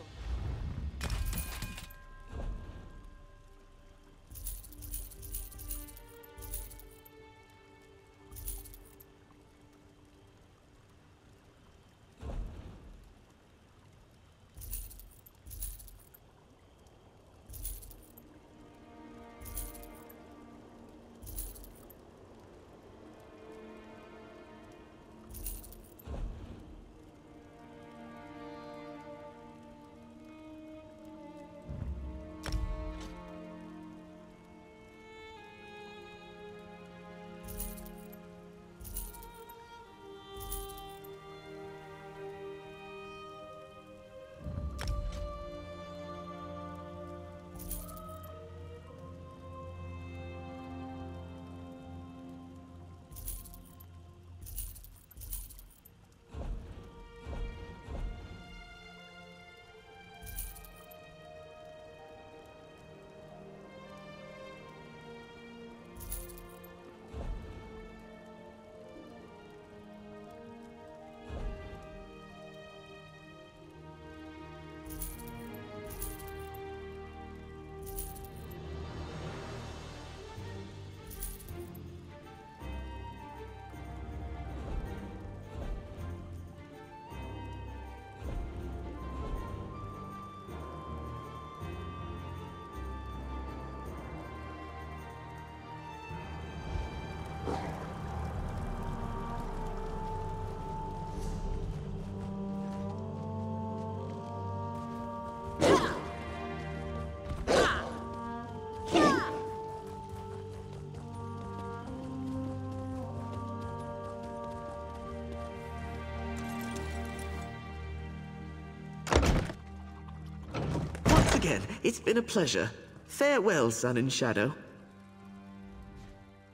Again, it's been a pleasure. Farewell, Sun and Shadow.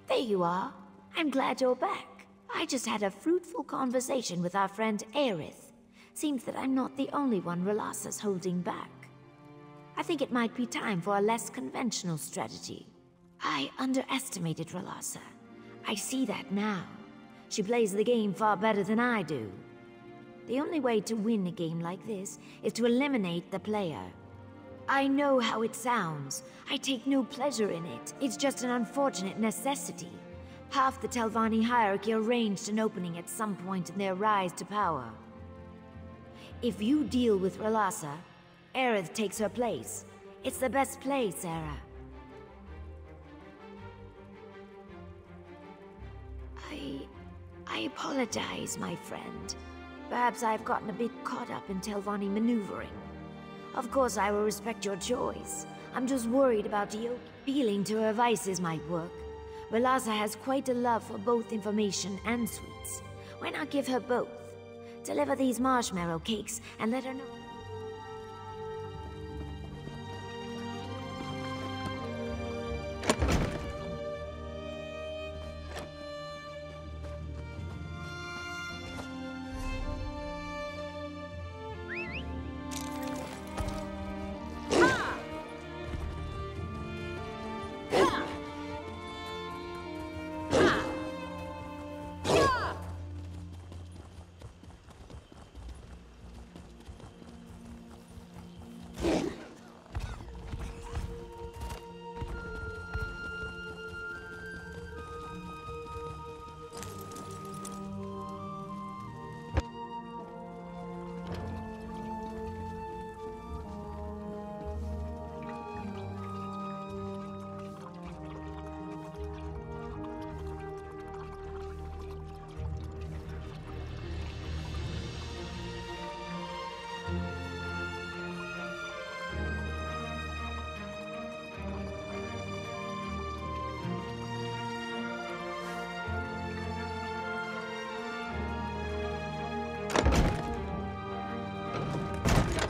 There you are. I'm glad you're back. I just had a fruitful conversation with our friend Aerith. Seems that I'm not the only one Relassa's holding back. I think it might be time for a less conventional strategy. I underestimated Relassa. I see that now. She plays the game far better than I do. The only way to win a game like this is to eliminate the player. I know how it sounds. I take no pleasure in it. It's just an unfortunate necessity. Half the Telvanni hierarchy arranged an opening at some point in their rise to power. If you deal with Relassa, Aerith takes her place. It's the best play, Sarah. I apologize, my friend. Perhaps I've gotten a bit caught up in Telvanni maneuvering. Of course, I will respect your choice. I'm just worried about Yoki. Appealing to her vices might work. Relassa has quite a love for both information and sweets. Why not give her both? Deliver these marshmallow cakes and let her know.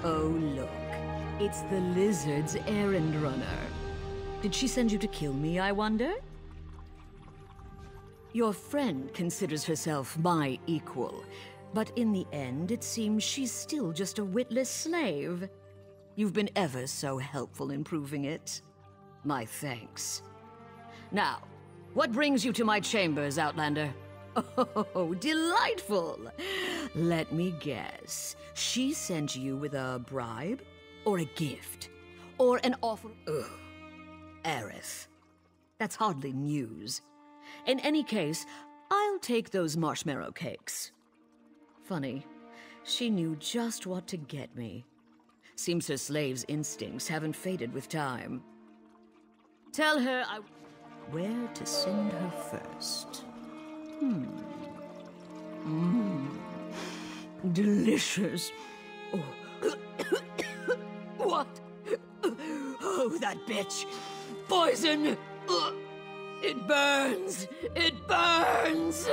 Oh, look. It's the lizard's errand runner. Did she send you to kill me, I wonder? Your friend considers herself my equal, but in the end, it seems she's still just a witless slave. You've been ever so helpful in proving it. My thanks. Now, what brings you to my chambers, Outlander? Oh, delightful! Let me guess. She sent you with a bribe? Or a gift? Or an offer? Ugh. Aerith. That's hardly news. In any case, I'll take those marshmallow cakes. Funny, she knew just what to get me. Seems her slave's instincts haven't faded with time. Tell her where to send her first. Delicious. Oh. What? Oh, that bitch. Poison! It burns! It burns!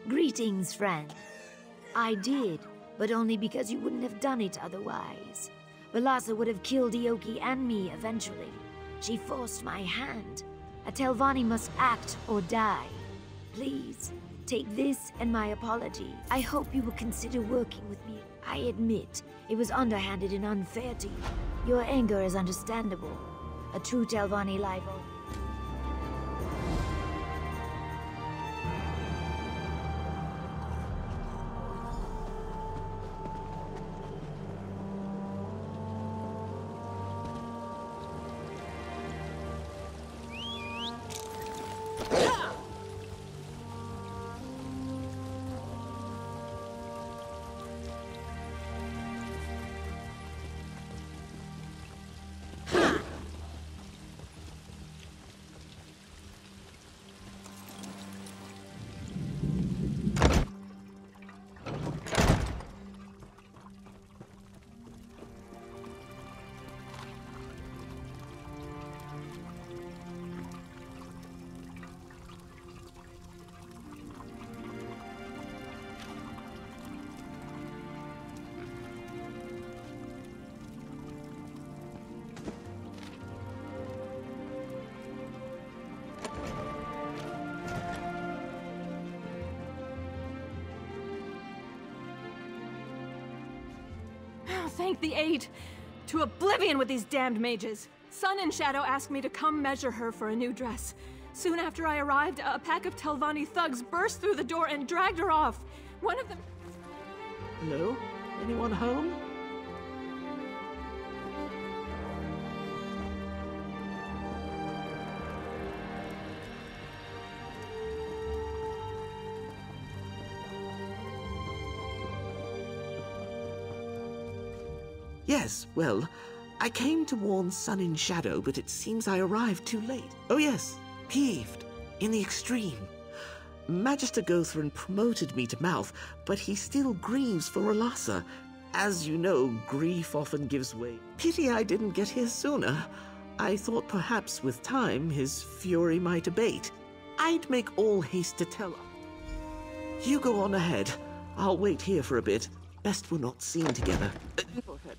Greetings, friend. I did, but only because you wouldn't have done it otherwise. Velasa would have killed Ioki and me eventually. She forced my hand. A Telvanni must act or die. Please, take this and my apology. I hope you will consider working with me. I admit, it was underhanded and unfair to you. Your anger is understandable. A true Telvanni life. Thank the aid! To oblivion with these damned mages! Sun and Shadow asked me to come measure her for a new dress. Soon after I arrived, a pack of Telvanni thugs burst through the door and dragged her off. One of them... Hello? Anyone home? Yes, well, I came to warn Sun in Shadow, but it seems I arrived too late. Oh yes, peeved, in the extreme. Magister Gothran promoted me to Mouth, but he still grieves for Relassa. As you know, grief often gives way. Pity I didn't get here sooner. I thought perhaps with time his fury might abate. I'd make all haste to tell her. You go on ahead. I'll wait here for a bit. Best we're not seen together. Go ahead.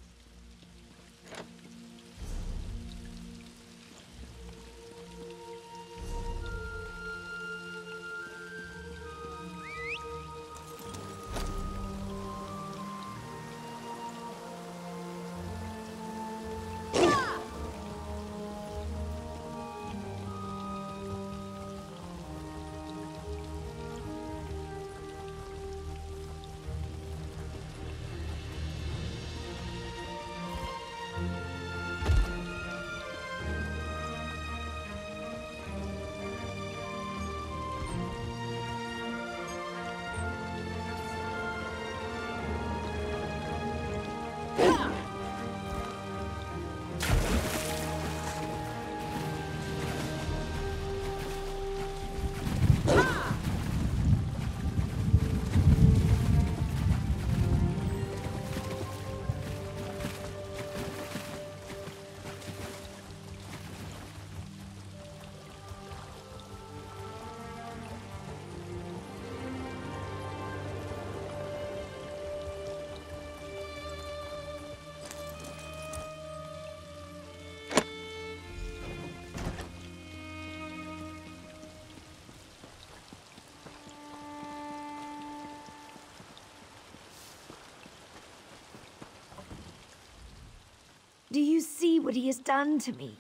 Do you see what he has done to me?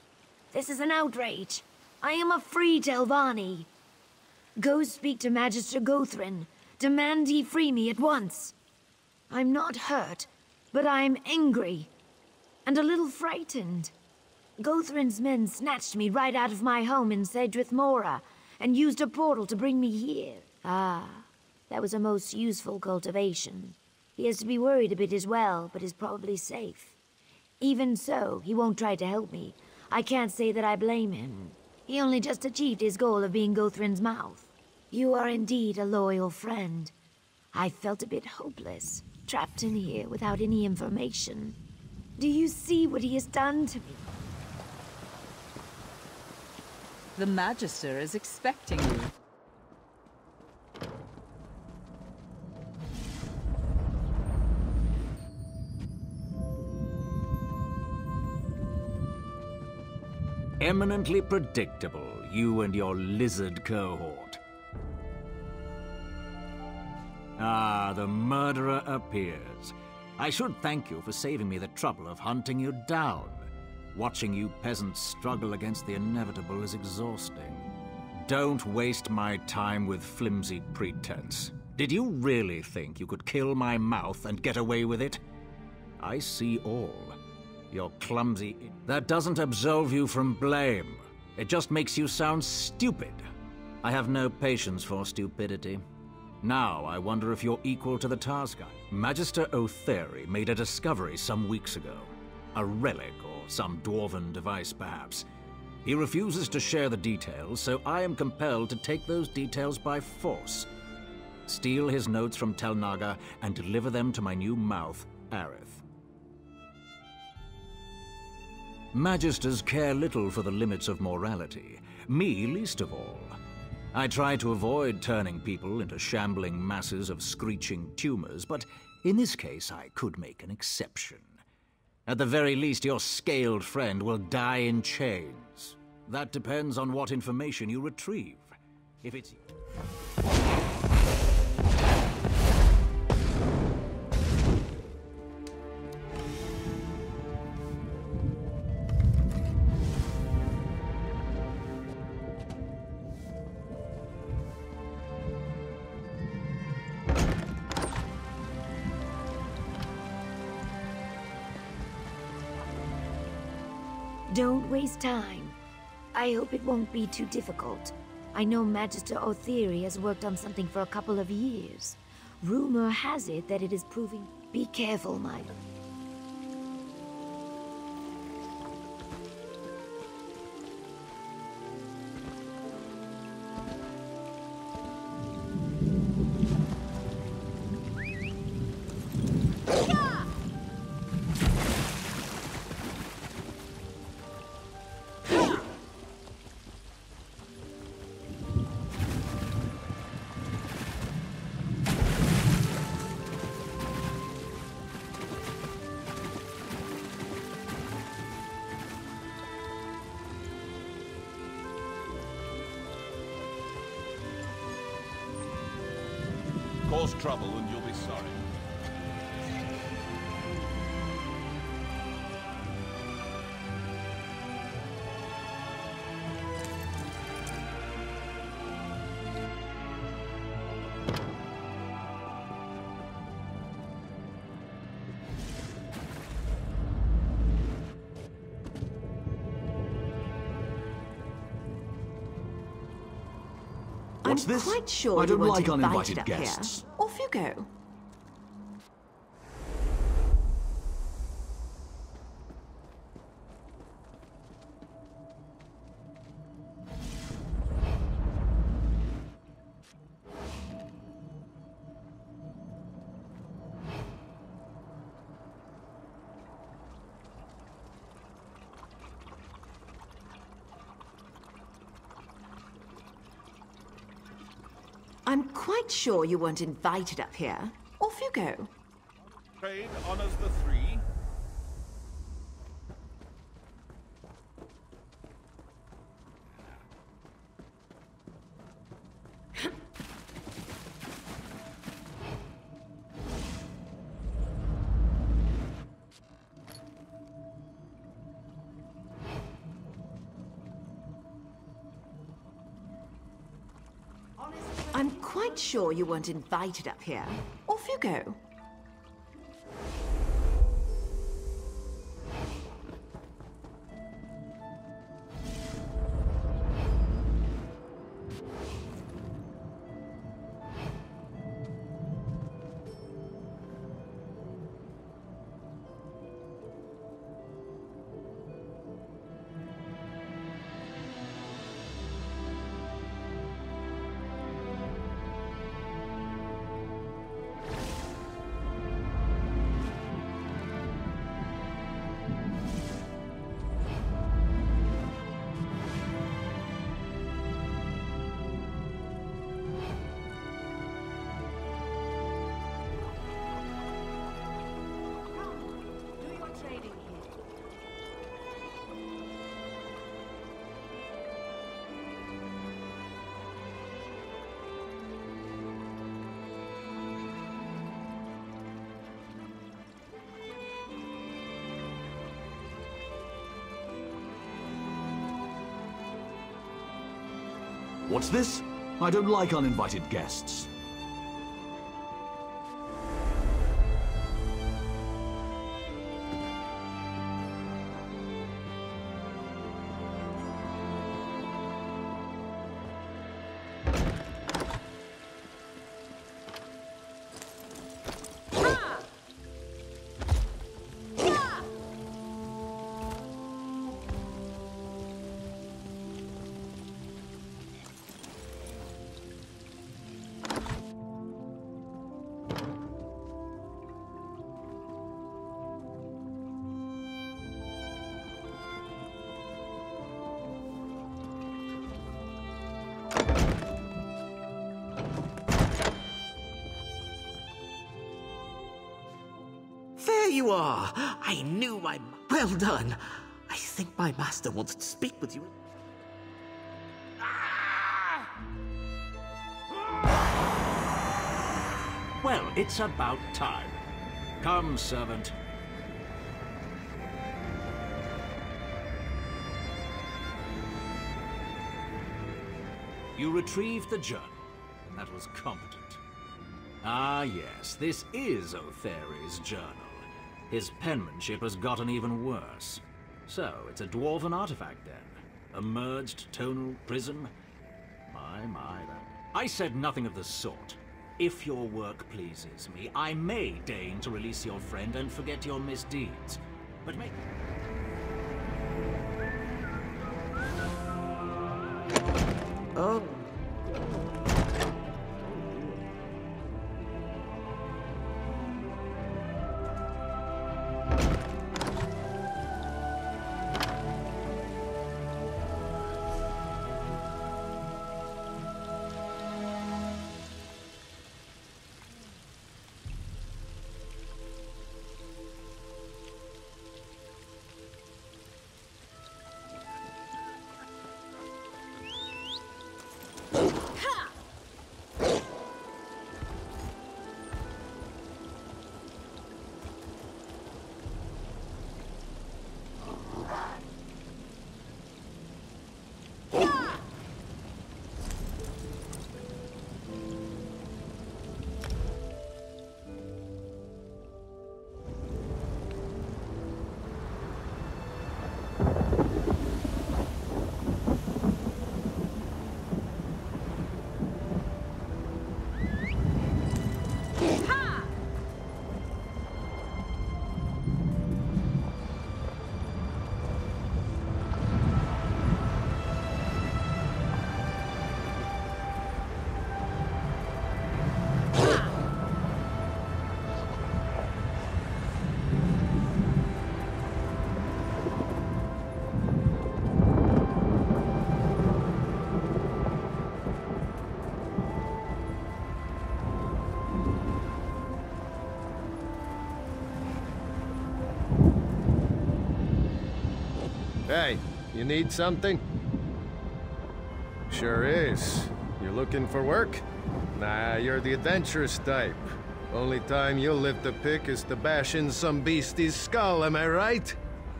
This is an outrage. I am a free Telvanni. Go speak to Magister Gothrin. Demand he free me at once. I'm not hurt, but I'm angry. And a little frightened. Gothrin's men snatched me right out of my home in Cedrith Mora, and used a portal to bring me here. Ah, that was a most useful cultivation. He has to be worried a bit as well, but is probably safe. Even so, he won't try to help me. I can't say that I blame him. He only just achieved his goal of being Gothrin's mouth. You are indeed a loyal friend. I felt a bit hopeless, trapped in here without any information. Do you see what he has done to me? The Magister is expecting you. Eminently predictable, you and your lizard cohort. Ah, the murderer appears. I should thank you for saving me the trouble of hunting you down. Watching you peasants struggle against the inevitable is exhausting. Don't waste my time with flimsy pretense. Did you really think you could kill my mouth and get away with it? I see all. You're clumsy. That doesn't absolve you from blame. It just makes you sound stupid. I have no patience for stupidity. Now I wonder if you're equal to the task. Magister Otheri made a discovery some weeks ago. A relic or some dwarven device, perhaps. He refuses to share the details, so I am compelled to take those details by force. Steal his notes from Telnaga and deliver them to my new mouth, Aerith. Magisters care little for the limits of morality, me least of all. I try to avoid turning people into shambling masses of screeching tumors, but in this case I could make an exception. At the very least, your scaled friend will die in chains. That depends on what information you retrieve. If it's... Don't waste time. I hope it won't be too difficult. I know Magister Otheri has worked on something for a couple of years. Rumor has it that it is proving... Be careful, my... Cause trouble and you'll be sorry. What's this? Quite sure I don't you weren't like invited uninvited up guests. Here. Off you go. I'm quite sure you weren't invited up here. Off you go. Trade honors the three. quite sure you weren't invited up here. Off you go. What's this? I don't like uninvited guests. There you are! I knew my... Well done! I think my master wants to speak with you. Well, it's about time. Come, servant. You retrieved the journal, and that was competent. Ah, yes, this is Otheri's journal. His penmanship has gotten even worse. So, it's a dwarven artifact, then? A merged tonal prism? My, that... I said nothing of the sort. If your work pleases me, I may deign to release your friend and forget your misdeeds. But make... Oh. Hey, you need something? Sure is. You're looking for work? Nah, you're the adventurous type. Only time you'll lift a pick is to bash in some beastie's skull, am I right?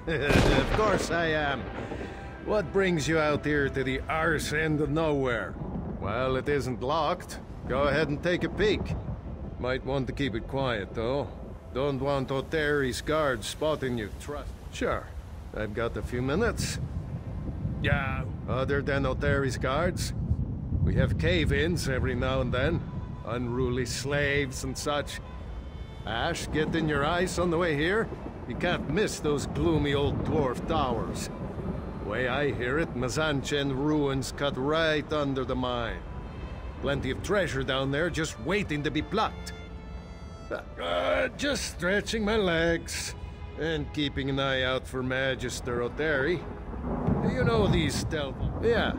Of course I am. What brings you out here to the arse end of nowhere? Well, it isn't locked. Go ahead and take a peek. Might want to keep it quiet, though. Don't want O'Terry's guards spotting you, trust. Sure, I've got a few minutes. Yeah, other than O'Terry's guards, we have cave-ins every now and then. Unruly slaves and such. Ash, get in your eyes on the way here. You can't miss those gloomy old dwarf towers. Way I hear it, Mazanchen ruins cut right under the mine. Plenty of treasure down there just waiting to be plucked. Just stretching my legs and keeping an eye out for Magister O'Terry. You know these stealth... Yeah.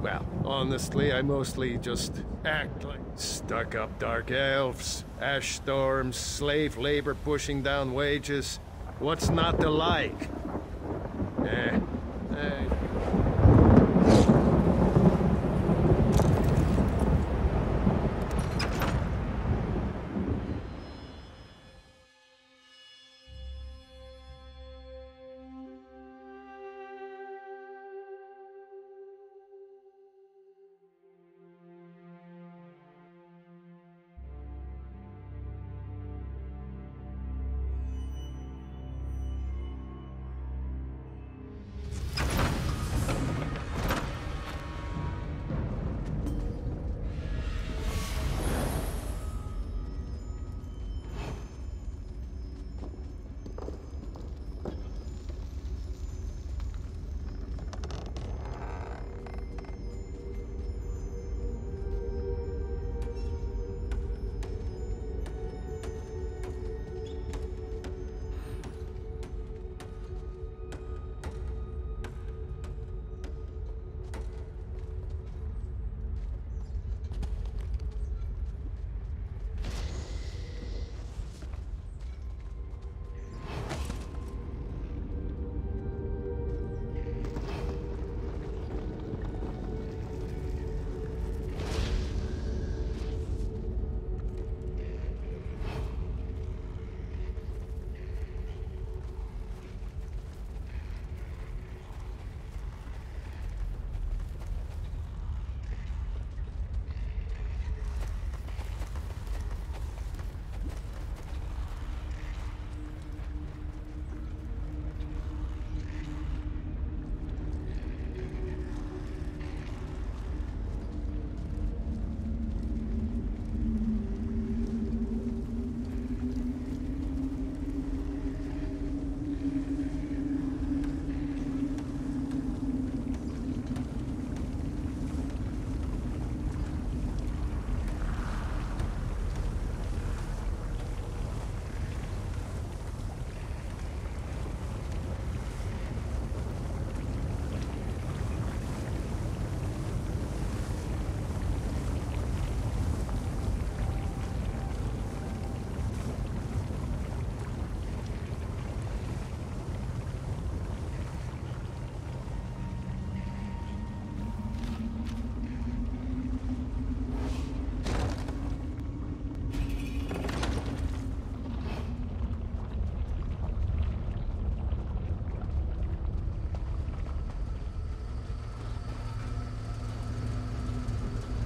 Well, honestly, I mostly just act like stuck-up dark elves, ash storms, slave labor pushing down wages. What's not to like?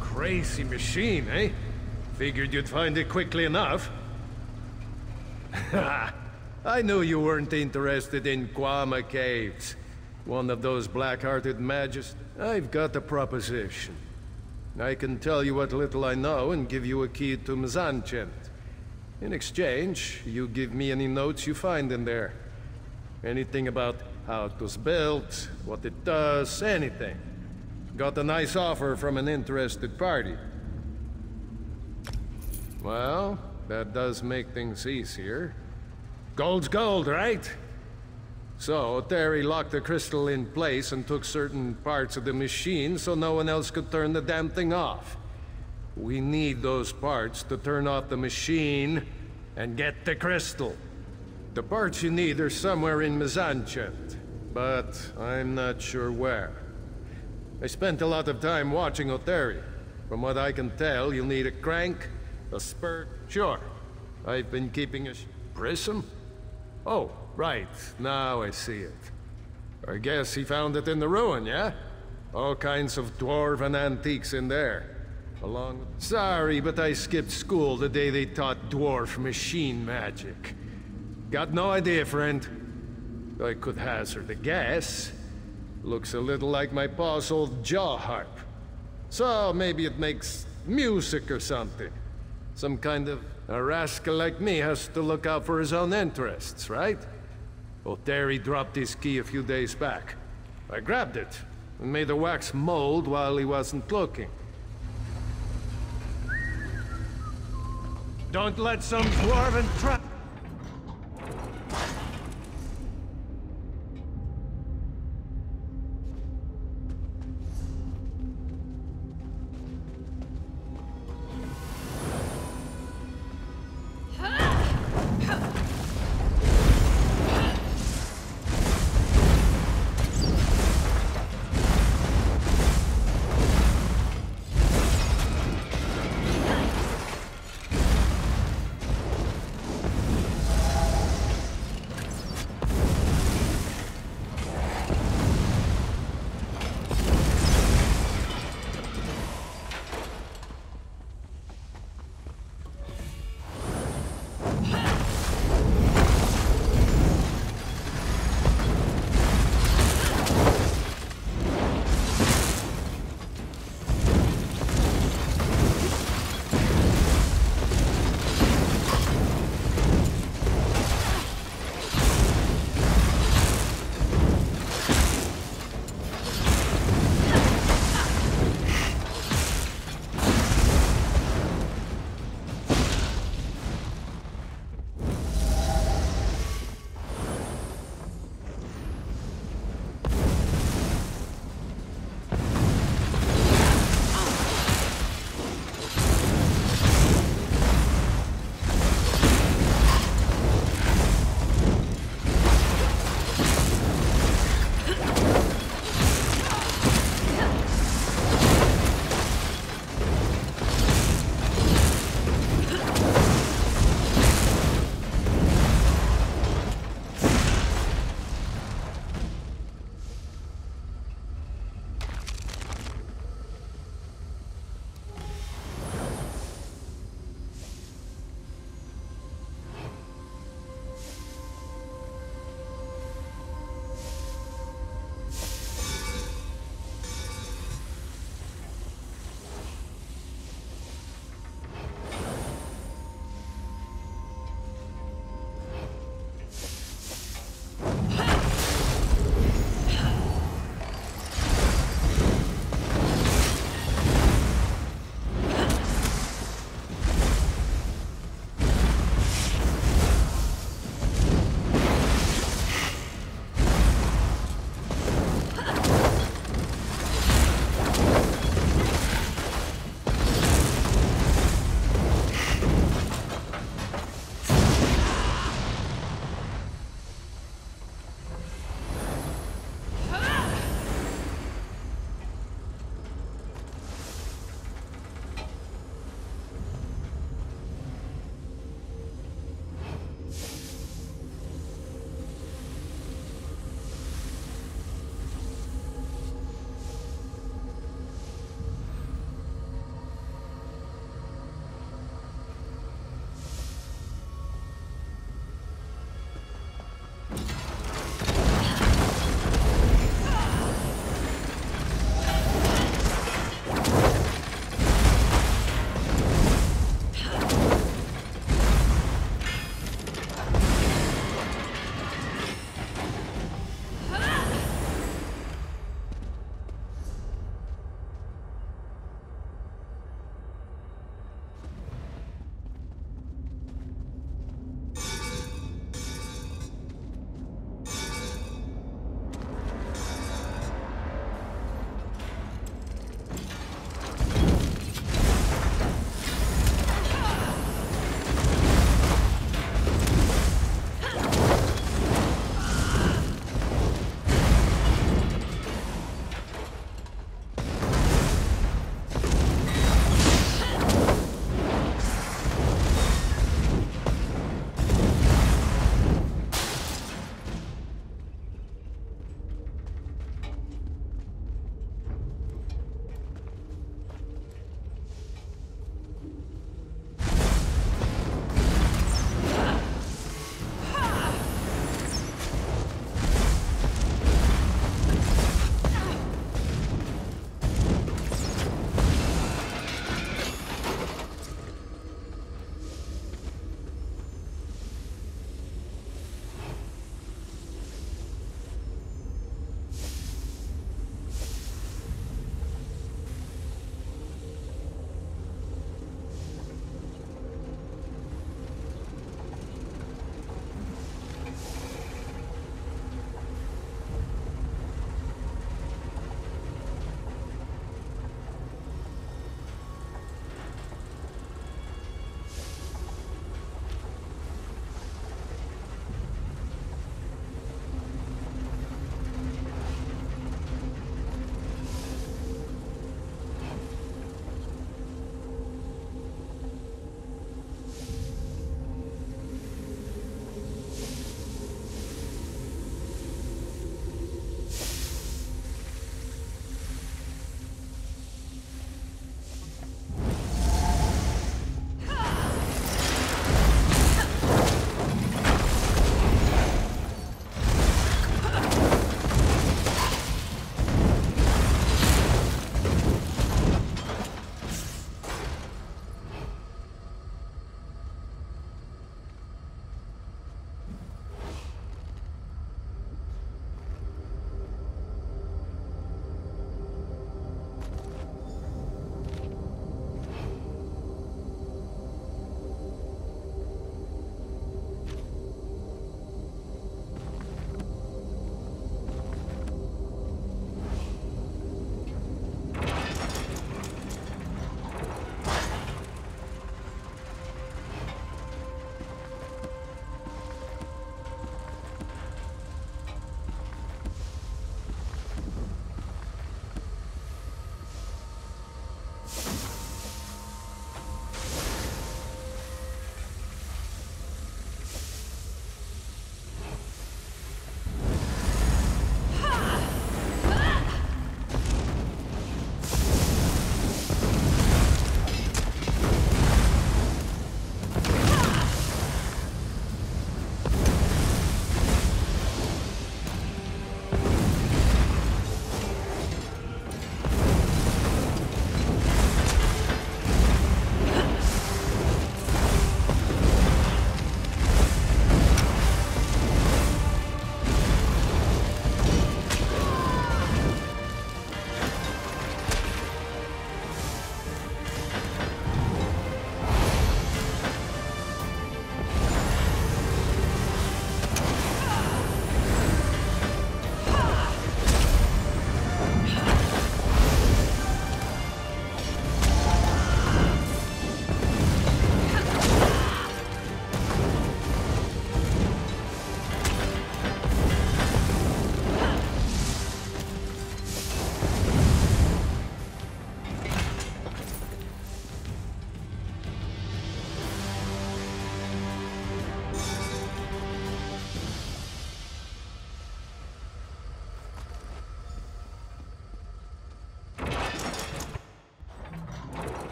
Crazy machine, eh? Figured you'd find it quickly enough. I knew you weren't interested in Kwama Caves. One of those black-hearted magis. I've got a proposition. I can tell you what little I know and give you a key to Mzanchent. In exchange, you give me any notes you find in there. Anything about how it was built, what it does, anything. Got a nice offer from an interested party. Well, that does make things easier. Gold's gold, right? So, Terry locked the crystal in place and took certain parts of the machine so no one else could turn the damn thing off. We need those parts to turn off the machine and get the crystal. The parts you need are somewhere in Mzanchent, but I'm not sure where. I spent a lot of time watching O'Terry. From what I can tell, you'll need a crank, a spur... Sure. I've been keeping a... Prism? Oh, right. Now I see it. I guess he found it in the ruin, yeah? All kinds of dwarven antiques in there. Along... Sorry, but I skipped school the day they taught dwarf machine magic. Got no idea, friend. I could hazard a guess. Looks a little like my pa's old jaw harp. So maybe it makes music or something. Some kind of... A rascal like me has to look out for his own interests, right? Well, Terry dropped his key a few days back. I grabbed it and made a wax mold while he wasn't looking. Don't let some dwarven trap...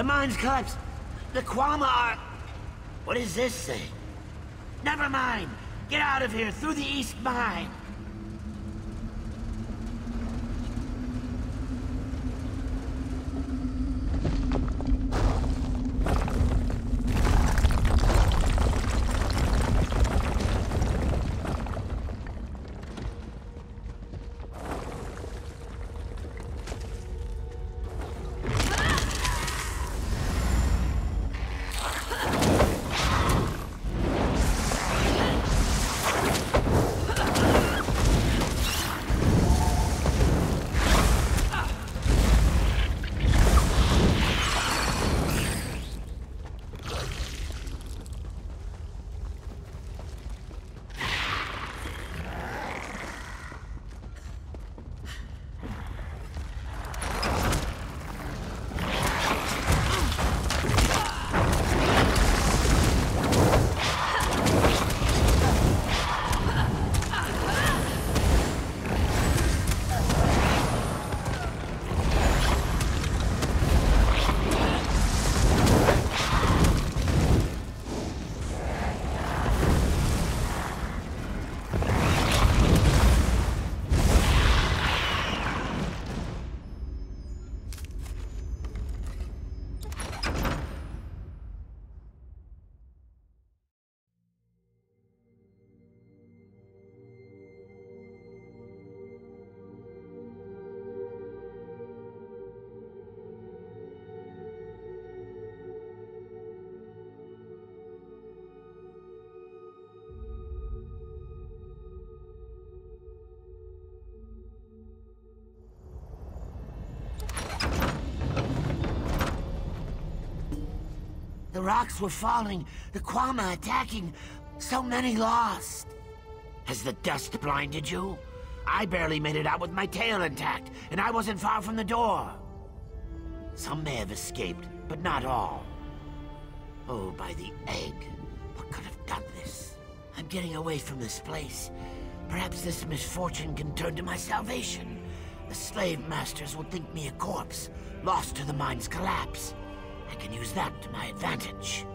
mine's collapsed. The Kwama are... What is this thing? Never mind. Get out of here, through the east mine. The rocks were falling, the Kwama attacking, so many lost. Has the dust blinded you? I barely made it out with my tail intact, and I wasn't far from the door. Some may have escaped, but not all. Oh, by the egg. What could have done this? I'm getting away from this place. Perhaps this misfortune can turn to my salvation. The slave masters will think me a corpse, lost to the mine's collapse. I can use that to my advantage.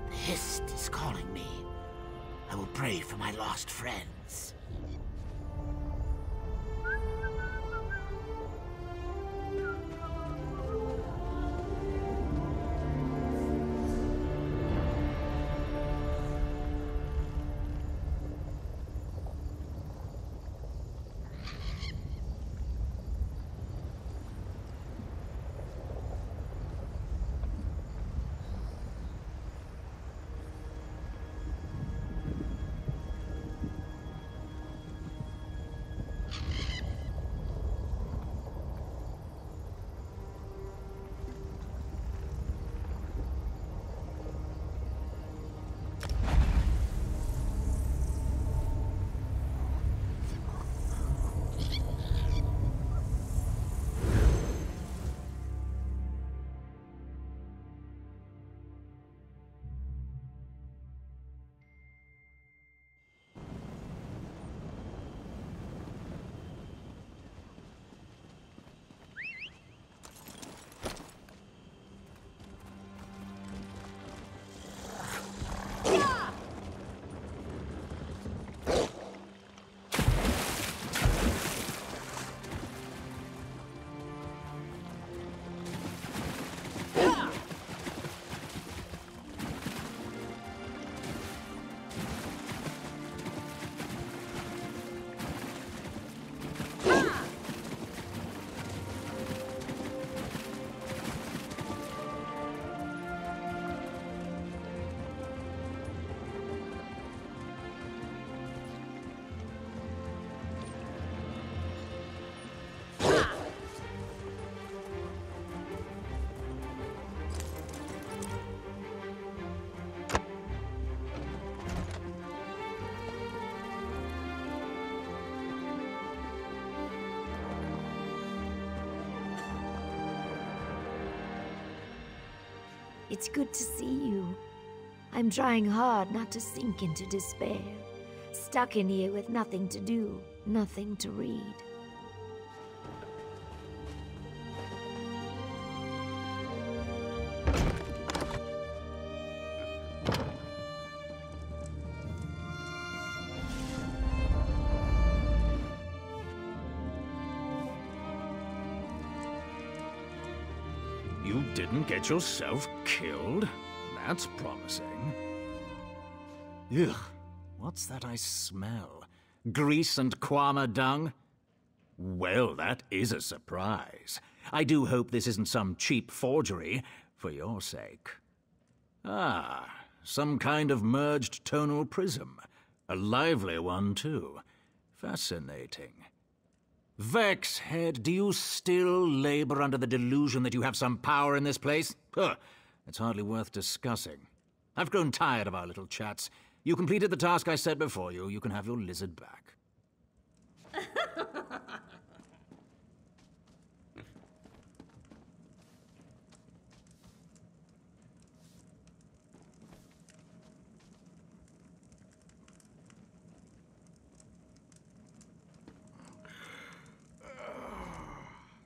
The Hist is calling me. I will pray for my lost friends. It's good to see you. I'm trying hard not to sink into despair. Stuck in here with nothing to do, nothing to read. You didn't get yourself killed? That's promising. Ugh, what's that I smell? Grease and Kwama dung? Well, that is a surprise. I do hope this isn't some cheap forgery, for your sake. Ah, some kind of merged tonal prism. A lively one, too. Fascinating. Vexhead, do you still labor under the delusion that you have some power in this place? Huh, it's hardly worth discussing. I've grown tired of our little chats. You completed the task I set before you. You can have your lizard back.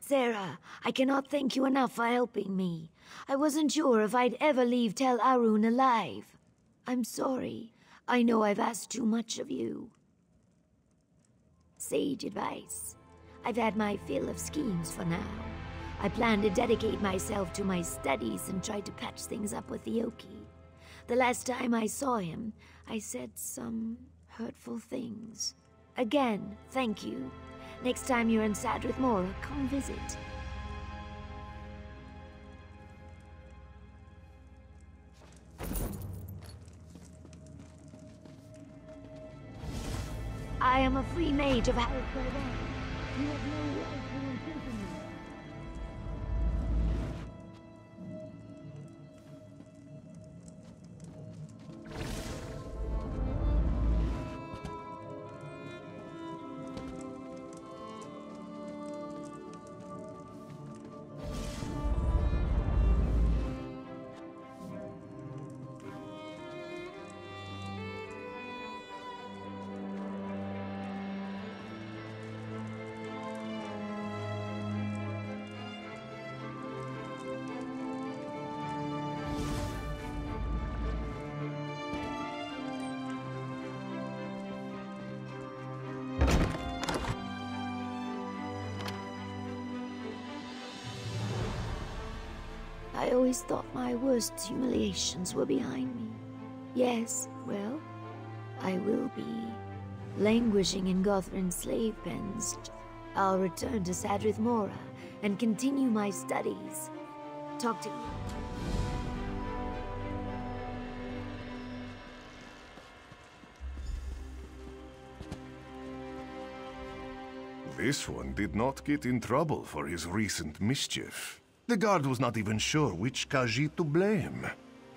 Sarah, I cannot thank you enough for helping me. I wasn't sure if I'd ever leave Tel Arun alive. I'm sorry. I know I've asked too much of you. Sage advice. I've had my fill of schemes for now. I plan to dedicate myself to my studies and try to patch things up with Ioki. The last time I saw him, I said some hurtful things. Again, thank you. Next time you're in Sadrith Mora, come visit. I am a free mage of House Galvan. You have no right to imprison me. I always thought my worst humiliations were behind me. Yes, well, I will be. Languishing in Gothrin slave pens, I'll return to Sadrith Mora and continue my studies. Talk to you. This one did not get in trouble for his recent mischief. The guard was not even sure which Khajiit to blame.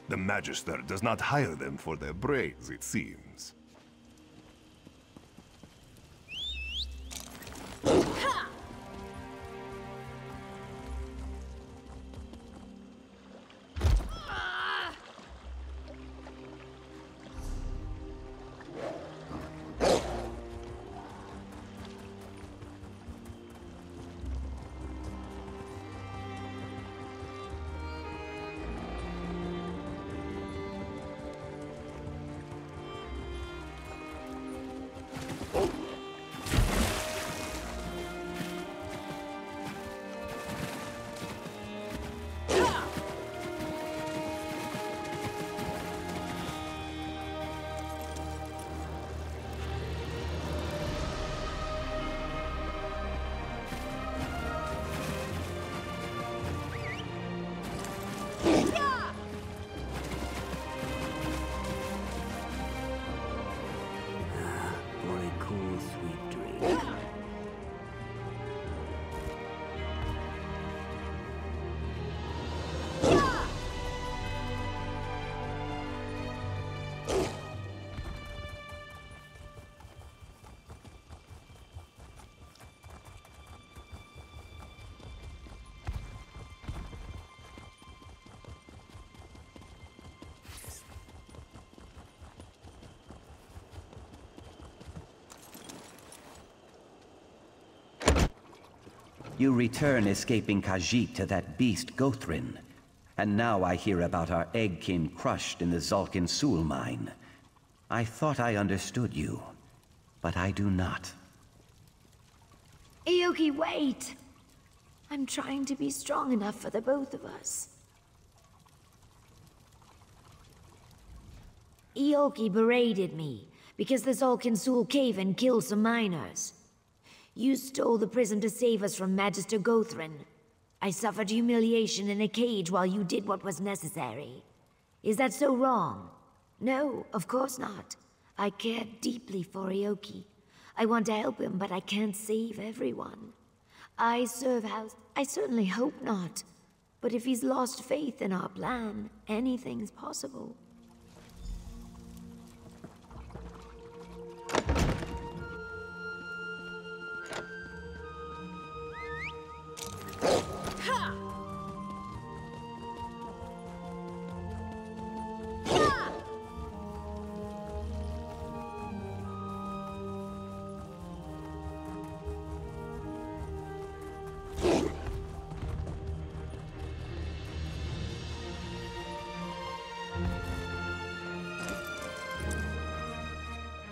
The Magister does not hire them for their brains, it seems. You return escaping Khajiit to that beast Gothrin. And now I hear about our Eggkin crushed in the Zalkin Sul mine. I thought I understood you, but I do not. Ioki, wait! I'm trying to be strong enough for the both of us. Ioki berated me because the Zolkinsul cave and killed some miners. You stole the prism to save us from Magister Gothrin. I suffered humiliation in a cage while you did what was necessary. Is that so wrong? No, of course not. I care deeply for Ioki. I want to help him, but I can't save everyone. I serve house. I certainly hope not. But if he's lost faith in our plan, anything's possible.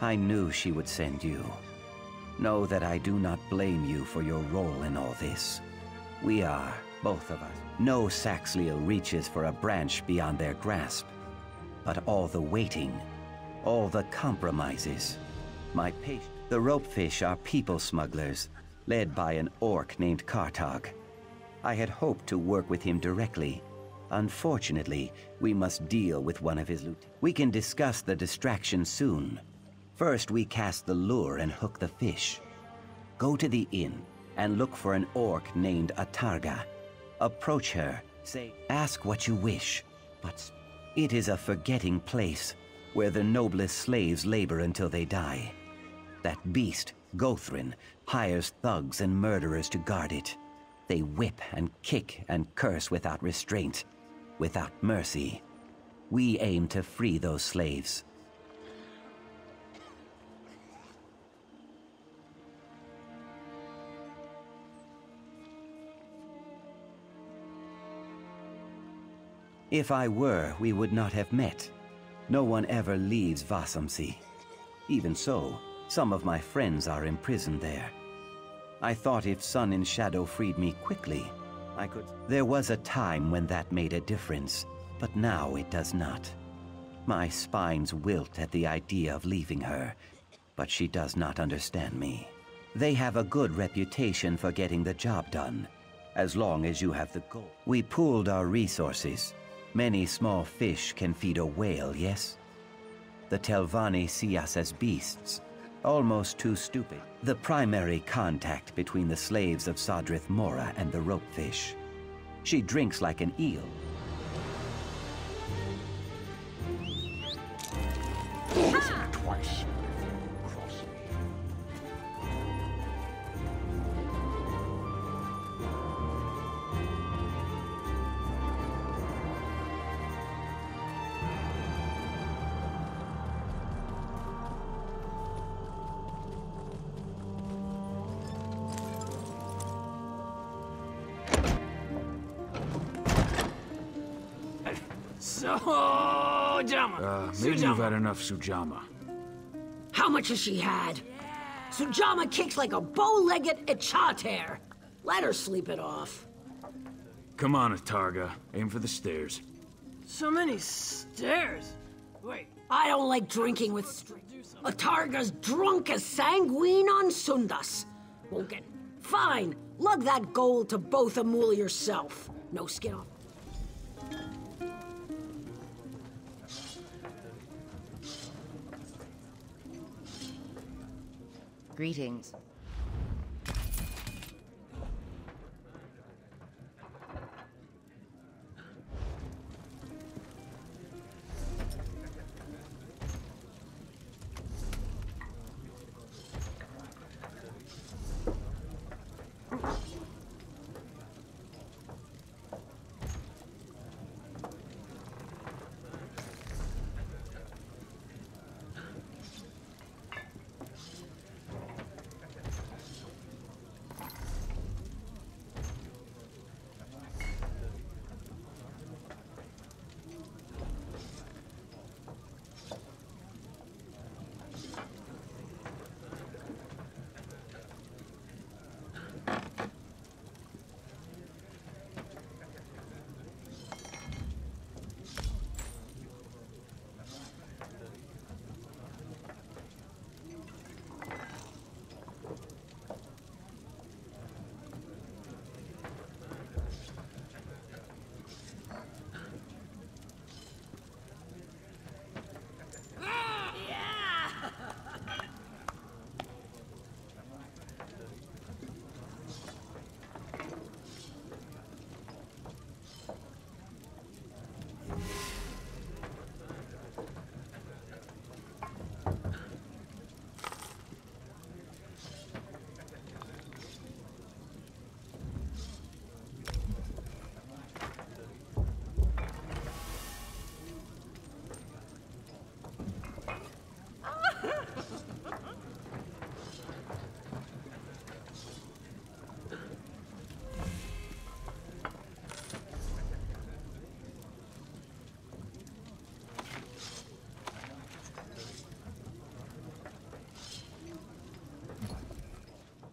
I knew she would send you. Know that I do not blame you for your role in all this. We are, both of us. No Saxleal reaches for a branch beyond their grasp. But all the waiting, all the compromises. The ropefish are people smugglers, led by an orc named Kartag. I had hoped to work with him directly. Unfortunately, we must deal with one of his lieutenants. We can discuss the distraction soon. First, we cast the lure and hook the fish. Go to the inn and look for an orc named Atarga. Approach her, ask what you wish, but it is a forgetting place where the noblest slaves labor until they die. That beast, Gothrin, hires thugs and murderers to guard it. They whip and kick and curse without restraint, without mercy. We aim to free those slaves. If I were, we would not have met. No one ever leaves Vasamsi. Even so, some of my friends are imprisoned there. I thought if Sun and Shadow freed me quickly, I could... There was a time when that made a difference, but now it does not. My spines wilt at the idea of leaving her, but she does not understand me. They have a good reputation for getting the job done, as long as you have the goal. We pooled our resources. Many small fish can feed a whale, yes? The Telvanni see us as beasts, almost too stupid. The primary contact between the slaves of Sadrith Mora and the ropefish. She drinks like an eel. Twice. Maybe you've had enough, Sujamma. How much has she had? Sujamma kicks like a bow-legged Ichater. Let her sleep it off. Come on, Atarga. Aim for the stairs. So many stairs. Wait. I don't like drinking with Atarga's drunk as sanguine on Sundas. Won't get... Fine. Lug that gold to both Amul yourself. No skin off. Greetings.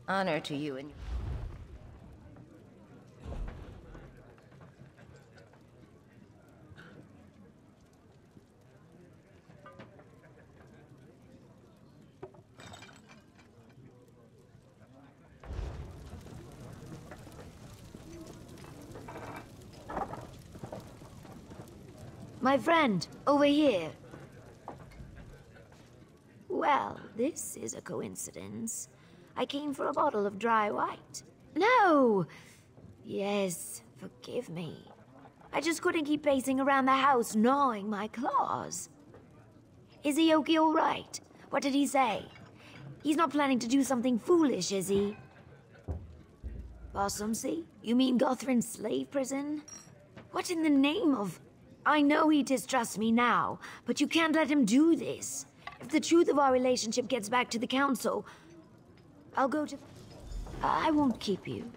Honor to you and My friend, over here. Well, this is a coincidence. I came for a bottle of dry white. No! Yes, forgive me. I just couldn't keep pacing around the house, gnawing my claws. Is Aoki all right? What did he say? He's not planning to do something foolish, is he? Bossumsey? You mean Gothrin's slave prison? What in the name of... I know he distrusts me now, but you can't let him do this. If the truth of our relationship gets back to the council, I'll go to... I won't keep you.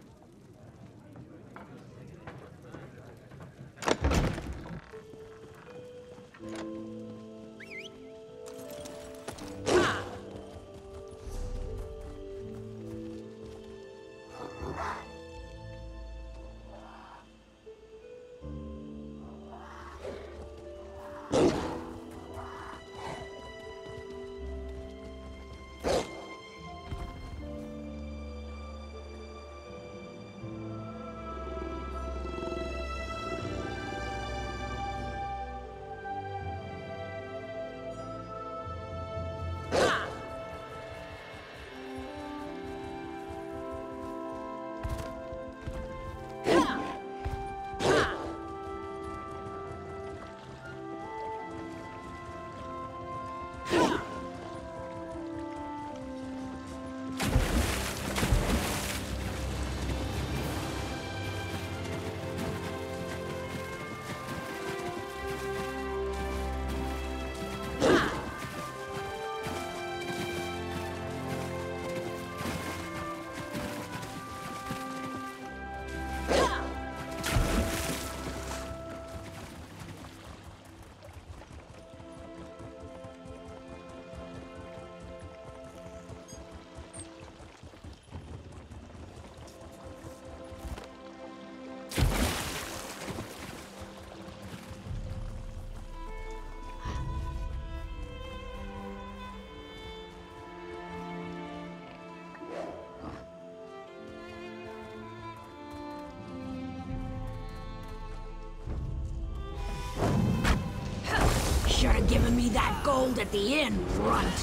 Should have given me that gold at the inn, runt.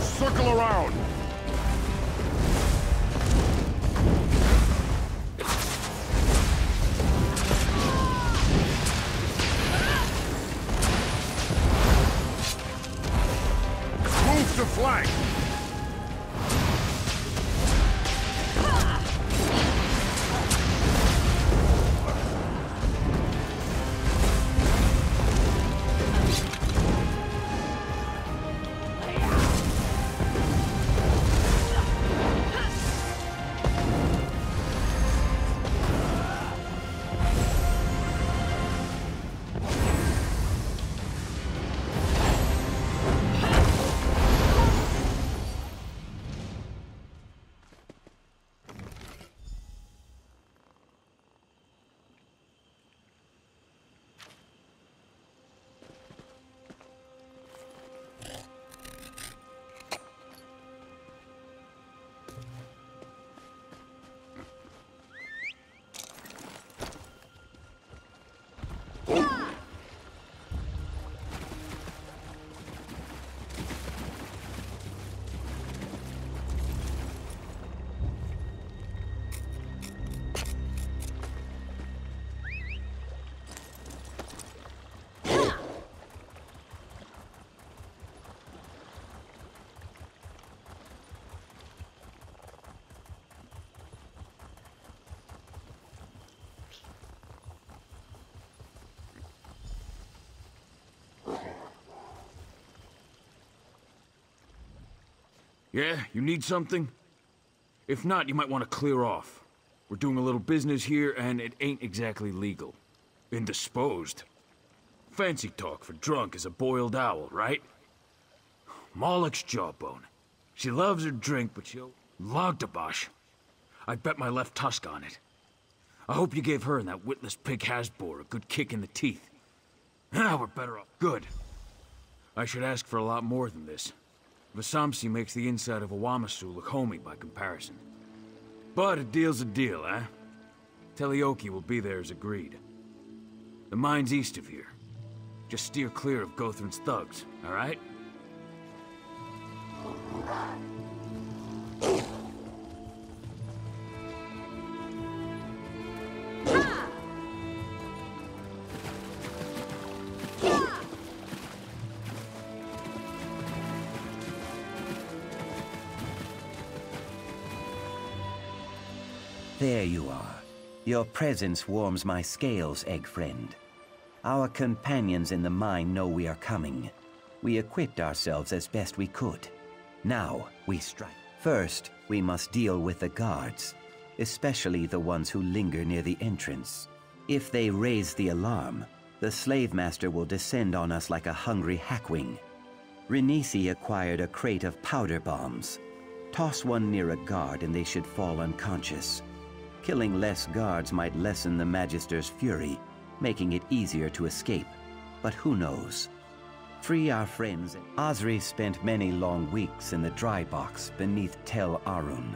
Circle around! Move to flank! Yeah? You need something? If not, you might want to clear off. We're doing a little business here, and it ain't exactly legal. Indisposed. Fancy talk for drunk as a boiled owl, right? Moloch's jawbone. She loves her drink, but she'll log to Bosch. I'd bet my left tusk on it. I hope you gave her and that witless pig Hasbor a good kick in the teeth. Ah, we're better off. Good. I should ask for a lot more than this. Vasamsi makes the inside of a Wamasu look homey by comparison. But a deal's a deal, eh? Telioki will be there as agreed. The mine's east of here. Just steer clear of Gothrin's thugs, all right? There you are. Your presence warms my scales, egg friend. Our companions in the mine know we are coming. We equipped ourselves as best we could. Now, we strike. First, we must deal with the guards, especially the ones who linger near the entrance. If they raise the alarm, the slave master will descend on us like a hungry hackwing. Renisi acquired a crate of powder bombs. Toss one near a guard and they should fall unconscious. Killing less guards might lessen the Magister's fury, making it easier to escape. But who knows? Free our friends. Osri spent many long weeks in the dry box beneath Tel Arun.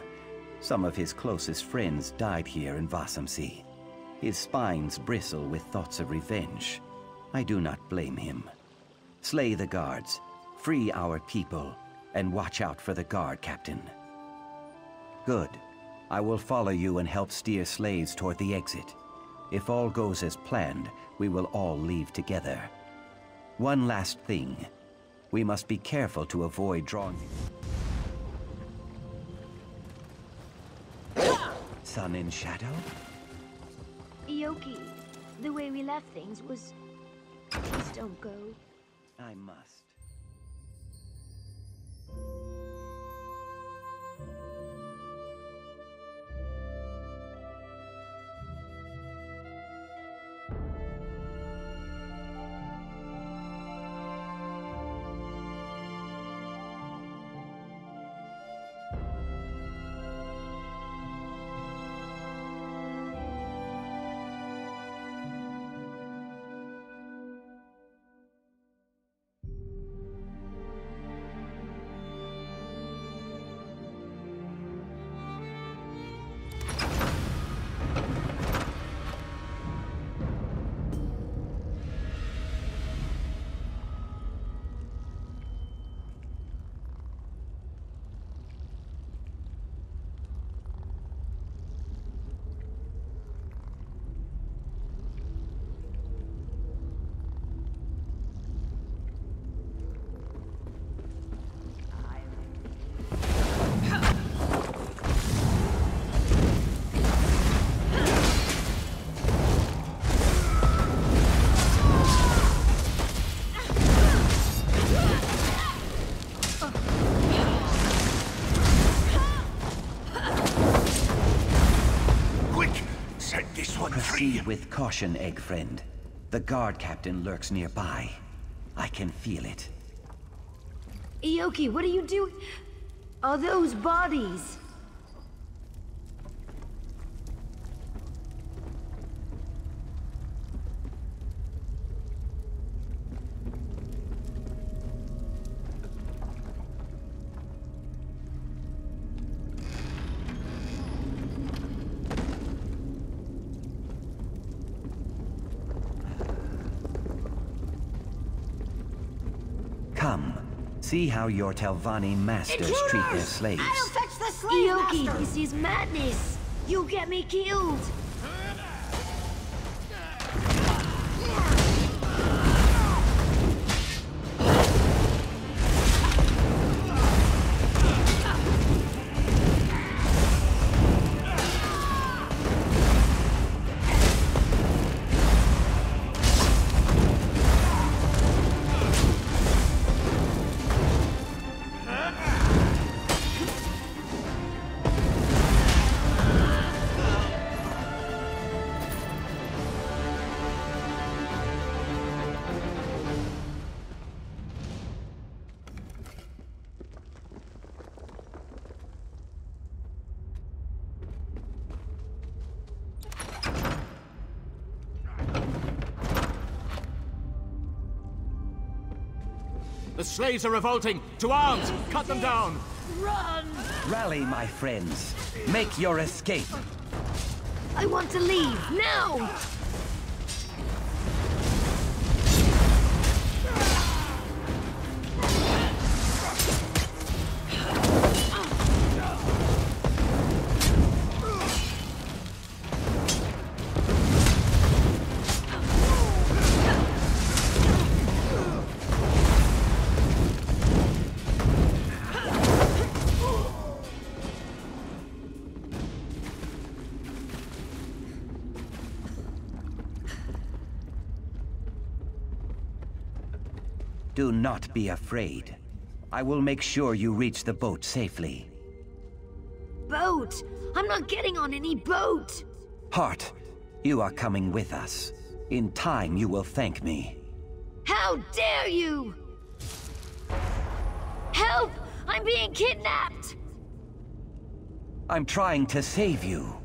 Some of his closest friends died here in Vasamsi. His spines bristle with thoughts of revenge. I do not blame him. Slay the guards, free our people, and watch out for the guard captain. Good. I will follow you and help steer slaves toward the exit. If all goes as planned, we will all leave together. One last thing. We must be careful to avoid drawing... Sun and shadow? Ioki, the way we left things was... Please don't go. I must. Proceed with caution, egg friend. The guard captain lurks nearby. I can feel it. Ioki, what are you doing? Are those bodies? Come, see how your Telvanni masters treat their slaves. I'll fetch the slave Ioki, master. This is madness. You get me killed. The slaves are revolting! To arms! Cut them down! Run! Rally, my friends. Make your escape. I want to leave, now! Do not be afraid. I will make sure you reach the boat safely. Boat? I'm not getting on any boat! Hart, you are coming with us. In time, you will thank me. How dare you! Help! I'm being kidnapped! I'm trying to save you.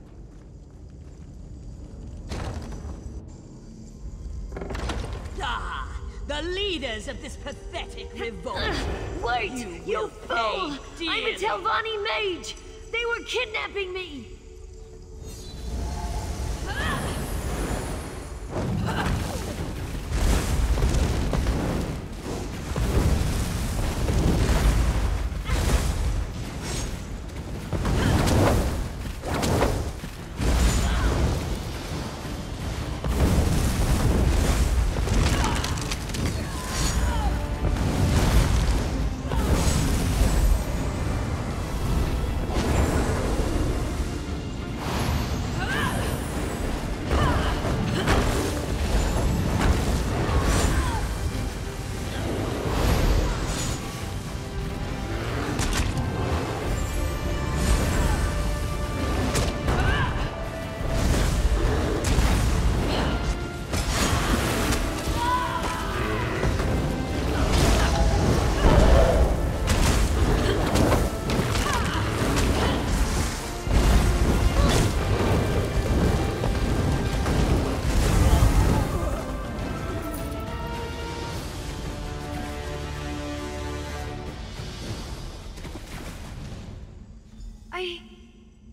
Ah! The leaders of this pathetic revolt! Wait! You fool! I'm a Telvanni mage! They were kidnapping me!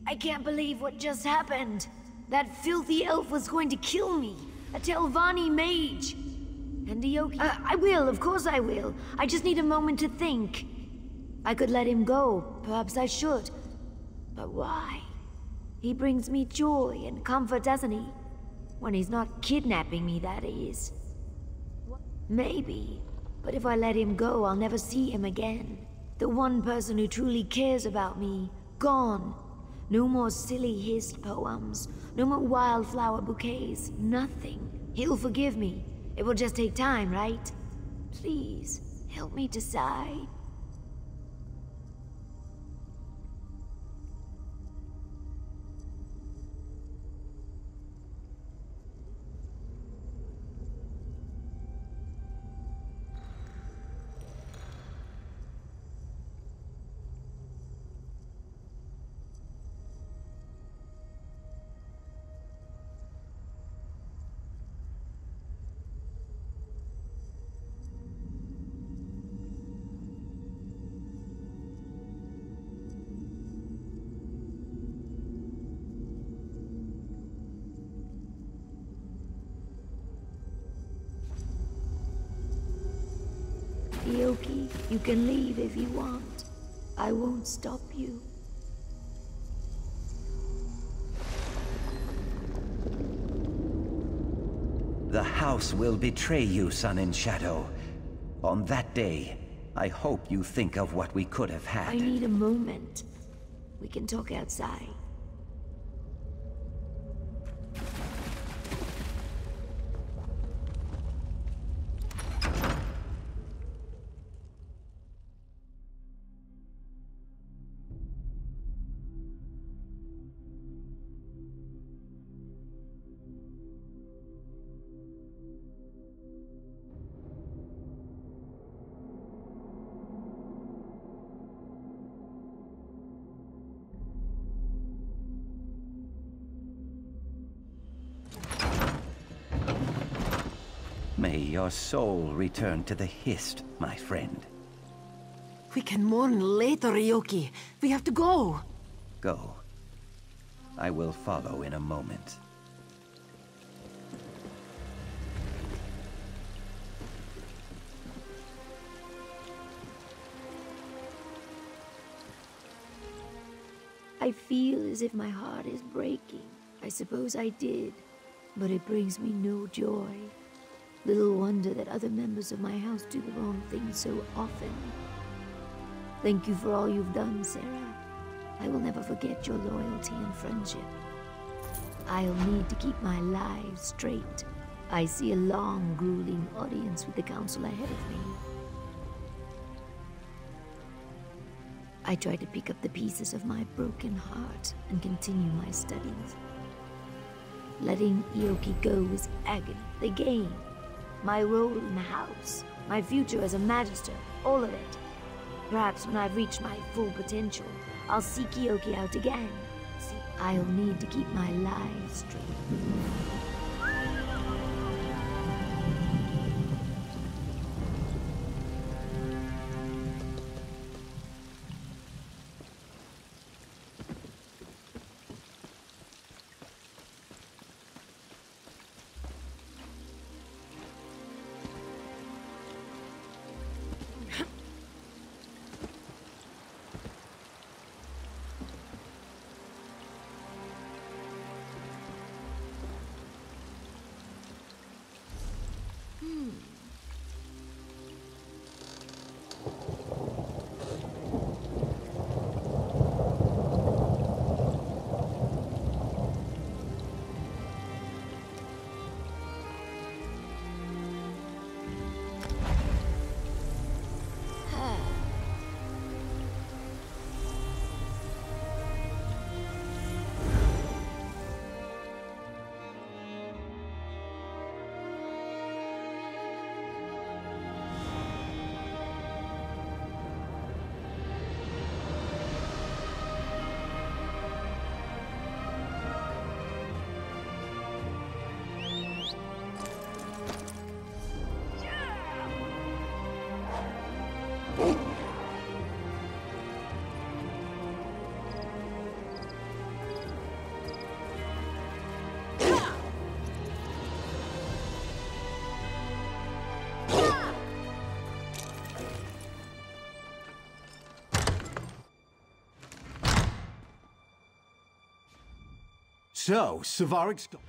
I can't believe what just happened. That filthy elf was going to kill me. A Telvanni mage. And Ioki... I will, of course I will. I just need a moment to think. I could let him go. Perhaps I should. But why? He brings me joy and comfort, doesn't he? When he's not kidnapping me, that is. Maybe. But if I let him go, I'll never see him again. The one person who truly cares about me. Gone. No more silly hissed poems. No more wildflower bouquets. Nothing. He'll forgive me. It will just take time, right? Please, help me decide. Ioki, you can leave if you want. I won't stop you. The house will betray you, Sun and Shadow. On that day, I hope you think of what we could have had. I need a moment. We can talk outside. May your soul return to the Hist, my friend. We can mourn later, Ryoki. We have to go. Go. I will follow in a moment. I feel as if my heart is breaking. I suppose I did, but it brings me no joy. Little wonder that other members of my house do the wrong thing so often. Thank you for all you've done, Sarah. I will never forget your loyalty and friendship. I'll need to keep my life straight. I see a long, grueling audience with the council ahead of me. I try to pick up the pieces of my broken heart and continue my studies. Letting Ioki go is agony. The game, my role in the house, my future as a magister, all of it. Perhaps when I've reached my full potential, I'll seek Ioki out again. I'll need to keep my life straight. So, Savaric's got...